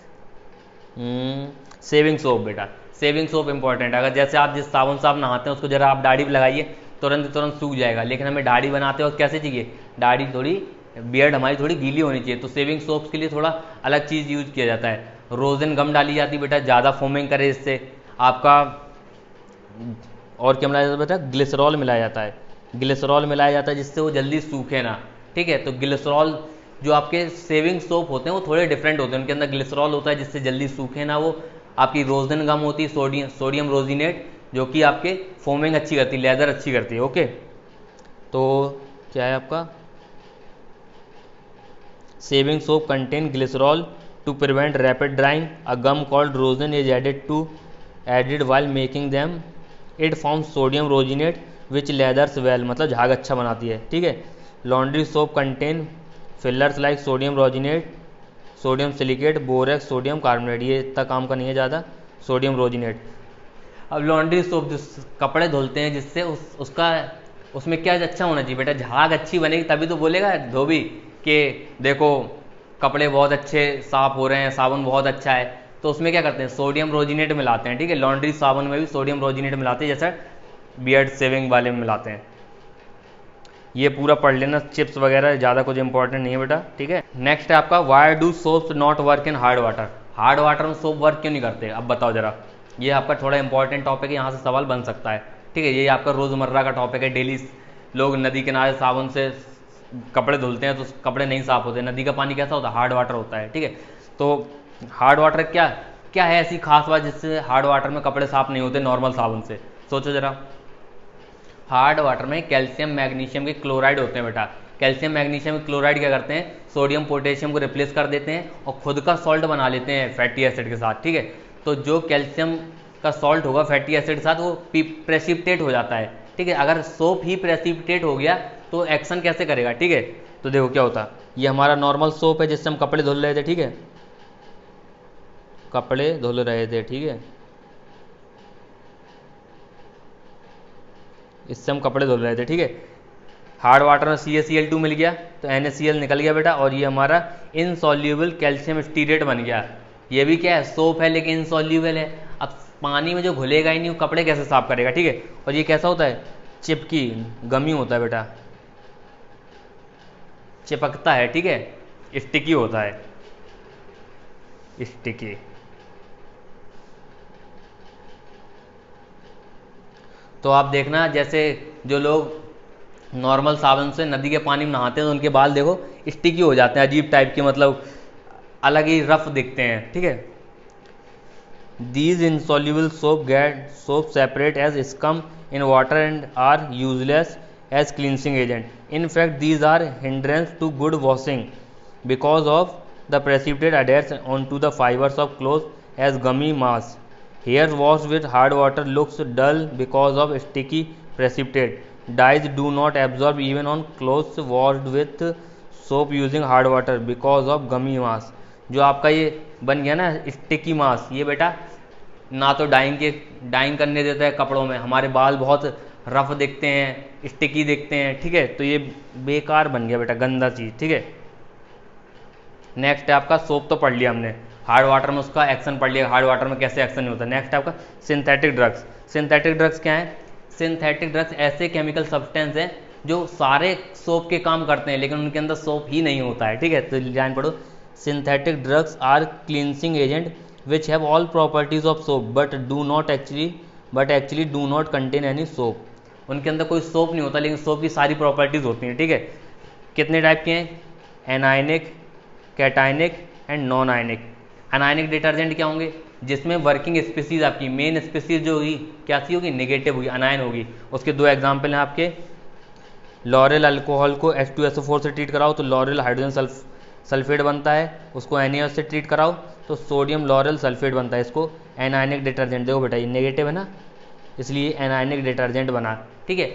सेविंग सोप बेटा। सेविंग सोप इंपॉर्टेंट है। अगर जैसे आप जिस साबुन से आप नहाते हैं उसको जरा आप दाढ़ी पर लगाइए तुरंत सूख जाएगा, लेकिन हमें दाढ़ी बनाते वक्त कैसे चाहिए, दाढ़ी थोड़ी, बियर्ड हमारी थोड़ी गीली होनी चाहिए। तो सेविंग सोप्स के लिए थोड़ा अलग चीज़ यूज किया जाता है। रोजन गम डाली जाती है बेटा, ज़्यादा फोमिंग करे इससे आपका। और क्या मिलाया जाता है बेटा, ग्लिसरॉल मिलाया जाता है। ग्लिसरॉल मिलाया जाता है जिससे वो जल्दी सूखे ना, ठीक है। तो ग्लिसरॉल, जो आपके सेविंग सोप होते हैं वो थोड़े डिफरेंट होते हैं, उनके अंदर ग्लिसरॉल होता है जिससे जल्दी सूखे ना वो। आपकी रोजन गम होती है सोडियम रोजिनेट, जो कि आपके फोमिंग अच्छी करती है, लेदर अच्छी करती है। ओके, तो क्या है आपका, shaving soap contain glycerol to prevent rapid drying. A gum called rosin is added while making them. It form sodium rosinate which lathers well, मतलब झाग अच्छा बनाती है, ठीक है। Laundry soap contain fillers like sodium rosinate, sodium silicate, borax, sodium carbonate. ये इतना काम का नहीं है ज़्यादा, सोडियम रोजिनेट। अब लॉन्ड्री सोप जो कपड़े धुलते हैं जिससे उसमें क्या अच्छा होना चाहिए बेटा, झाग अच्छी बनेगी तभी तो बोलेगा धोबी कि देखो कपड़े बहुत अच्छे साफ हो रहे हैं, साबुन बहुत अच्छा है। तो उसमें क्या करते हैं, सोडियम रोजिनेट मिलाते हैं, ठीक है। लॉन्ड्री साबुन में भी सोडियम रोजिनेट मिलाते हैं, जैसा बियर्ड सेविंग वाले में मिलाते हैं। ये पूरा पढ़ लेना, चिप्स वगैरह ज़्यादा कुछ इंपॉर्टेंट नहीं है बेटा, ठीक है। नेक्स्ट है आपका, why do soaps not work in hard water. Hard water में सोप वर्क क्यों नहीं करते, अब बताओ जरा। ये आपका थोड़ा इंपॉर्टेंट टॉपिक है, यहाँ से सवाल बन सकता है, ठीक है। ये आपका रोज़मर्रा का टॉपिक है, डेली लोग नदी किनारे साबुन से कपड़े धुलते हैं तो कपड़े नहीं साफ होते। नदी का पानी कैसा होता है, हार्ड वाटर होता है, ठीक है। तो हार्ड वाटर क्या है ऐसी खास बात जिससे हार्ड वाटर में कपड़े साफ नहीं होते नॉर्मल साबुन से, सोचो जरा। हार्ड वाटर में कैल्शियम मैग्नीशियम के क्लोराइड होते हैं बेटा। कैल्शियम मैग्नीशियम के क्लोराइड क्या करते हैं, सोडियम पोटेशियम को रिप्लेस कर देते हैं और खुद का सॉल्ट बना लेते हैं फैटी एसिड के साथ, ठीक है। तो जो कैल्शियम का सॉल्ट होगा फैटी एसिड के साथ वो प्रेसिपिटेट हो जाता है, ठीक है। अगर सोप ही प्रेसिपिटेट हो गया तो एक्शन कैसे करेगा, ठीक है। तो देखो क्या होता, ये हमारा नॉर्मल सोप है जिससे हम कपड़े धुल रहे थे, ठीक है, कपड़े धुल रहे थे, ठीक है, इससे हम कपड़े धुल रहे थे, ठीक है। हार्ड वाटर में CaCl2 मिल गया तो NaCl निकल गया बेटा, और ये हमारा इनसॉल्यूबल कैल्शियम स्टीरेट बन गया। ये भी क्या है, सोप है लेकिन इनसॉल्यूबल है। अब पानी में जो घुलेगा ही नहीं, वो कपड़े कैसे साफ करेगा, ठीक है। और ये कैसा होता है, चिपकी गमी होता है बेटा, चिपकता है, ठीक है, स्टिकी होता है, स्टिकी। तो आप देखना, जैसे जो लोग नॉर्मल साबुन से नदी के पानी में नहाते हैं तो उनके बाल देखो स्टिकी हो जाते हैं, अजीब टाइप के, मतलब अलग ही रफ दिखते हैं, ठीक है। These insoluble soap get soap separate as scum in water and are useless as cleansing agent. In fact, these are hindrance to good washing because of the precipitate adheres onto the fibers of clothes as gummy mass. Hair washed with hard water looks dull because of sticky precipitate. Dyes do not absorb even on clothes washed with soap using hard water because of gummy mass. जो आपका ये बन गया ना sticky मास, ये बेटा ना तो डाइंग करने देता है कपड़ों में, हमारे बाल बहुत रफ दिखते हैं, स्टिकी दिखते हैं, ठीक है। तो ये बेकार बन गया बेटा, गंदा चीज़, ठीक है। नेक्स्ट है आपका, सोप तो पढ़ लिया हमने, हार्ड वाटर में उसका एक्शन पढ़ लिया, हार्ड वाटर में कैसे एक्शन नहीं होता। नेक्स्ट है आपका सिंथेटिक ड्रग्स। सिंथेटिक ड्रग्स क्या है, सिंथेटिक ड्रग्स ऐसे केमिकल सब्सटेंस हैं जो सारे सोप के काम करते हैं लेकिन उनके अंदर सोप ही नहीं होता है, ठीक है। तो जान पढ़ो, synthetic drugs are cleansing agent which have all properties of soap but actually do not contain any soap. उनके अंदर कोई सोप नहीं होता लेकिन सोप की सारी प्रॉपर्टीज होती हैं, ठीक है। कितने टाइप के हैं, anionic, cationic and non ionic. Anionic detergent क्या होंगे, जिसमें वर्किंग स्पीसीज आपकी मेन स्पीसीज जो होगी क्या सी होगी, नेगेटिव होगी, अनायन होगी। उसके दो एग्जाम्पल हैं आपके, लॉरेल अल्कोहल को H2SO4 से ट्रीट कराओ तो लॉरेल हाइड्रोजन सल्फेट बनता है, उसको NaOH से ट्रीट कराओ तो सोडियम लॉरेल सल्फेट बनता है। इसको एनायनिक डिटर्जेंट, देखो बेटा ये नेगेटिव है ना, इसलिए एनायनिक डिटर्जेंट बना, ठीक है।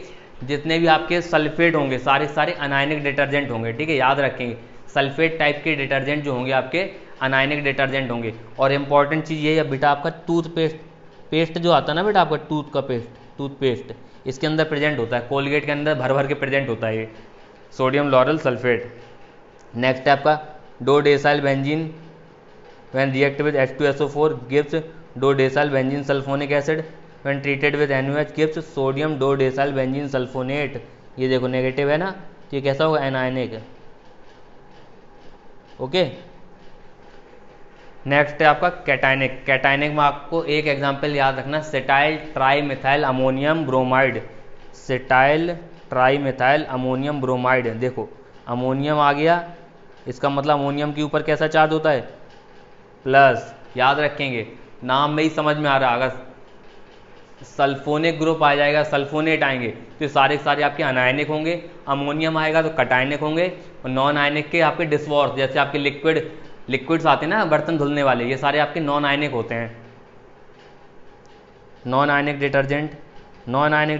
जितने भी आपके सल्फेट होंगे सारे सारे अनायनिक डिटर्जेंट होंगे, ठीक है, याद रखेंगे। सल्फेट टाइप के डिटर्जेंट जो होंगे आपके अनायनिक डिटर्जेंट होंगे। और इंपॉर्टेंट चीज़ ये है बेटा, आपका टूथपेस्ट जो आता है ना बेटा, आपका टूथ का टूथपेस्ट इसके अंदर प्रेजेंट होता है, कोलगेट के अंदर भर भर के प्रेजेंट होता है ये सोडियम लॉरेल सल्फेट। नेक्स्ट है आपका डोडेसाइल benzene when react with H2SO4 gives dodecyl benzene sulfonic acid, when treated with NaOH gives sodium dodecyl benzene sulfonate। ये देखो नेगेटिव है ना, तो ये कैसा होगा, एनायनिक, ओके। नेक्स्ट है आपका कैटायनिक। कैटायनिक में आपको एक एग्जांपल याद रखना, cetyl trimethyl ammonium bromide. Cetyl trimethyl ammonium bromide, देखो अमोनियम आ गया, इसका मतलब अमोनियम के ऊपर कैसा चार्ज होता है, प्लस। याद रखेंगे, नाम में ही समझ में आ रहा, अगर सल्फोनिक ग्रुप आ जाएगा, सल्फोनेट आएंगे तो सारे सारे आपके अनायनिक होंगे, अमोनियम आएगा तो कटायनिक होंगे, और नॉन आयनिक के आपके डिसवॉर्स, जैसे आपके लिक्विड्स आते हैं ना बर्तन धुलने वाले, ये सारे आपके नॉन आयनिक होते हैं। Non ionic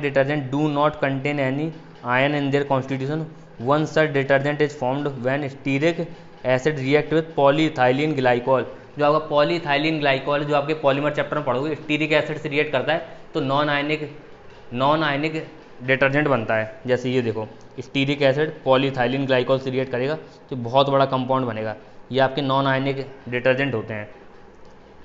detergent do not contain any ion in their constitution. One such detergent is formed when stearic acid react with polyethylene glycol. जो आपका पॉलीइथाइलिन ग्लाइकॉल जो आपके पॉलीमर चैप्टर में पढ़ोगे, स्टीरिक एसिड से react करता है तो नॉन आयनिक डिटर्जेंट बनता है। जैसे ये देखो, स्टीरिक एसिड पॉलीइथाइलिन ग्लाइकॉल से रिएक्ट करेगा तो बहुत बड़ा कंपाउंड बनेगा, ये आपके नॉन आयनिक डिटर्जेंट होते हैं।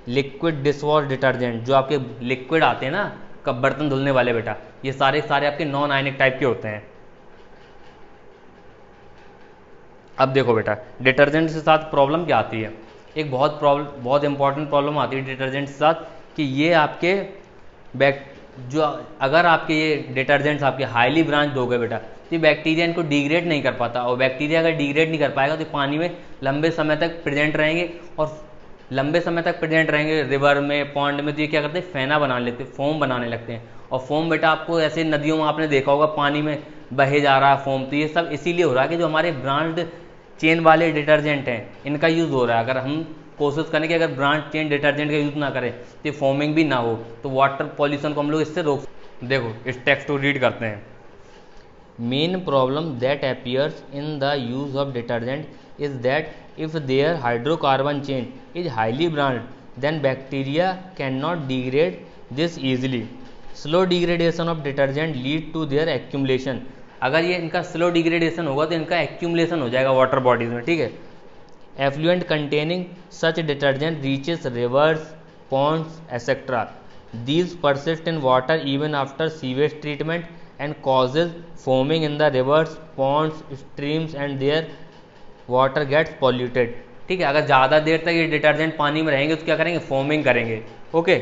लिक्विड डिशवॉश डिटर्जेंट, जो आपके लिक्विड आते हैं ना कब बर्तन धुलने वाले बेटा, ये सारे सारे आपके नॉन आयनिक टाइप के होते हैं। अब देखो बेटा, डिटर्जेंट के साथ प्रॉब्लम क्या आती है, एक बहुत इंपॉर्टेंट प्रॉब्लम आती है डिटर्जेंट के साथ, कि ये आपके जो अगर आपके ये डिटर्जेंट्स आपके हाईली ब्रांच हो गए बेटा, तो बैक्टीरिया इनको डिग्रेड नहीं कर पाता, और बैक्टीरिया अगर डिग्रेड नहीं कर पाएगा तो पानी में लंबे समय तक प्रेजेंट रहेंगे, और लंबे समय तक प्रेजेंट रहेंगे रिवर में, पॉन्ड में, तो ये क्या करते हैं, फेना बना लेते हैं, फोम बनाने लगते हैं। और फोम बेटा आपको ऐसे नदियों में आपने देखा होगा, पानी में बहे जा रहा है फोम, तो ये सब इसीलिए हो रहा है कि जो हमारे ब्रांड चेन वाले डिटर्जेंट हैं इनका यूज़ हो रहा है। अगर हम कोशिश करें कि अगर ब्रांड चेन डिटर्जेंट का यूज़ ना करें तो फॉर्मिंग भी ना हो, तो वाटर पॉल्यूशन को हम लोग इससे रोक। देखो इस टेक्स्ट को रीड करते हैं। Main problem that appears in the use of detergent is that if their hydrocarbon chain is highly branched then bacteria cannot degrade this easily. Slow degradation of detergent lead to their accumulation. अगर ये इनका slow degradation होगा तो इनका accumulation हो जाएगा water bodies में, ठीक है। Effluent containing such detergent reaches rivers ponds etc. These persist in water even after sewage treatment and causes foaming in the rivers, ponds, streams and their water gets polluted. ठीक है, अगर ज़्यादा देर तक ये detergent पानी में रहेंगे तो क्या करेंगे, फोमिंग करेंगे। Okay,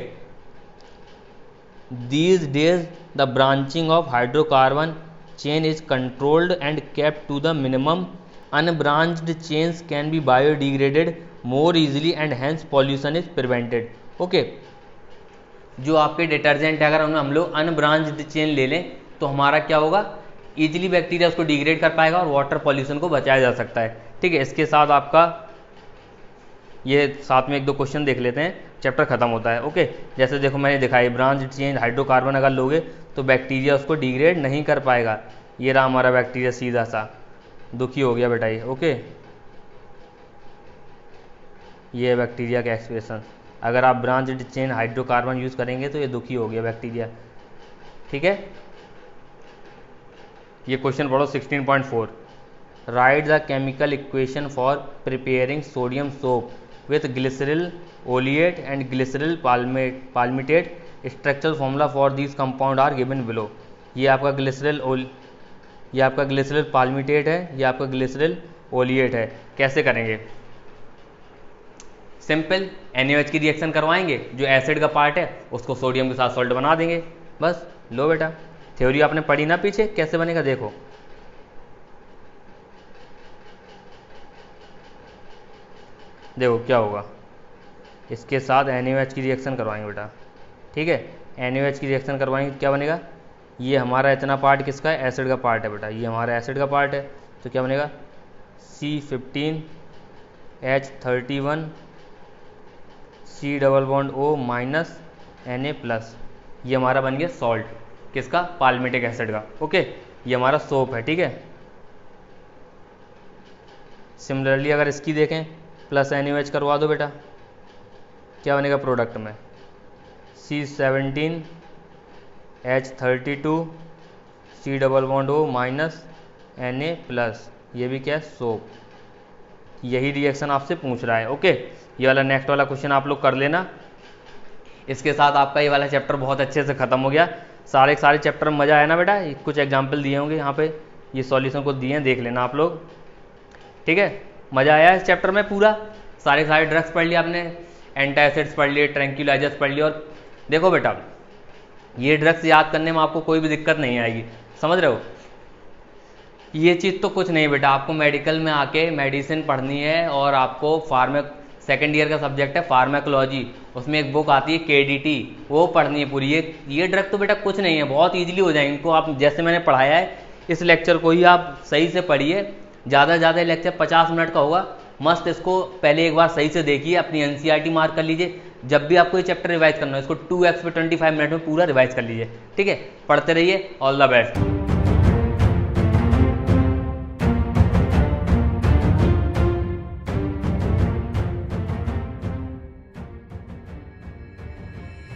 These days the branching of hydrocarbon chain is controlled and kept to the minimum. Unbranched chains can be biodegraded more easily and hence pollution is prevented. Okay, जो आपके डिटर्जेंट है अगर हम लोग अनब्रांच्ड चेन ले लें तो हमारा क्या होगा, इजीली बैक्टीरिया उसको डिग्रेड कर पाएगा और वाटर पॉल्यूशन को बचाया जा सकता है। ठीक है, इसके साथ आपका ये साथ में एक दो क्वेश्चन देख लेते हैं, चैप्टर खत्म होता है। ओके, जैसे देखो मैंने दिखाई ब्रांच चेन हाइड्रोकार्बन अगर लोगे तो बैक्टीरिया उसको डिग्रेड नहीं कर पाएगा। ये रहा हमारा बैक्टीरिया सीधा सा, दुखी हो गया बेटा ये। ओके, ये है बैक्टीरिया का एक्सप्रेशन। अगर आप ब्रांच्ड चेन हाइड्रोकार्बन यूज़ करेंगे तो ये दुखी हो गया बैक्टीरिया। ठीक है, ये क्वेश्चन पढ़ो 16.4। Write the chemical equation for preparing sodium soap with glyceryl oleate and glyceryl palmitate. Structural formula for this compound are given below. ये आपका ग्लिसरल पाल्मिटेट है, ये आपका ग्लिसरल ओलिएट है। कैसे करेंगे, सिंपल NaOH की रिएक्शन करवाएंगे, जो एसिड का पार्ट है उसको सोडियम के साथ सॉल्ट बना देंगे, बस। लो बेटा, थ्योरी आपने पढ़ी ना पीछे, कैसे बनेगा देखो। देखो क्या होगा, इसके साथ NaOH की रिएक्शन करवाएंगे बेटा। ठीक है, NaOH की रिएक्शन करवाएंगे, क्या बनेगा, ये हमारा इतना पार्ट किसका है, एसिड का पार्ट है बेटा, ये हमारा एसिड का पार्ट है। तो क्या बनेगा, C15H31 C double bond O minus Na+। ये हमारा बन गया सॉल्ट, किसका, पाल्मिटिक एसिड का। ओके, ये हमारा सोप है। ठीक है, सिमिलरली अगर इसकी देखें प्लस NaOH करवा दो बेटा, क्या बनेगा प्रोडक्ट में, C17H32 C double bond O minus Na+। ये भी क्या है, सोप। यही रिएक्शन आपसे पूछ रहा है। ओके, ये वाला नेक्स्ट वाला क्वेश्चन आप लोग कर लेना। इसके साथ आपका ये वाला चैप्टर बहुत अच्छे से खत्म हो गया। सारे चैप्टर में मज़ा आया ना बेटा। कुछ एग्जाम्पल दिए होंगे यहाँ पे, ये सॉल्यूशन को दिए हैं, देख लेना आप लोग। ठीक है, मज़ा आया इस चैप्टर में पूरा। सारे ड्रग्स पढ़ लिया आपने, एंटासिड्स पढ़ लिए, ट्रैंक्विलाइजर्स पढ़ लिए। और देखो बेटा, ये ड्रग्स याद करने में आपको कोई भी दिक्कत नहीं आएगी, समझ रहे हो। ये चीज़ तो कुछ नहीं बेटा, आपको मेडिकल में आके मेडिसिन पढ़नी है और आपको सेकेंड ईयर का सब्जेक्ट है फार्माकोलॉजी, उसमें एक बुक आती है KDT, वो पढ़नी है पूरी। ये ड्रग तो बेटा कुछ नहीं है, बहुत ईजिली हो जाएंगे। इनको आप जैसे मैंने पढ़ाया है इस लेक्चर को ही आप सही से पढ़िए। ज़्यादा से ज़्यादा लेक्चर 50 मिनट का होगा, मस्त। इसको पहले एक बार सही से देखिए, अपनी NCERT मार्क कर लीजिए। जब भी आपको ये चैप्टर रिवाइज करना है, इसको 2x पे 25 मिनट में पूरा रिवाइज कर लीजिए। ठीक है, पढ़ते रहिए। All the best.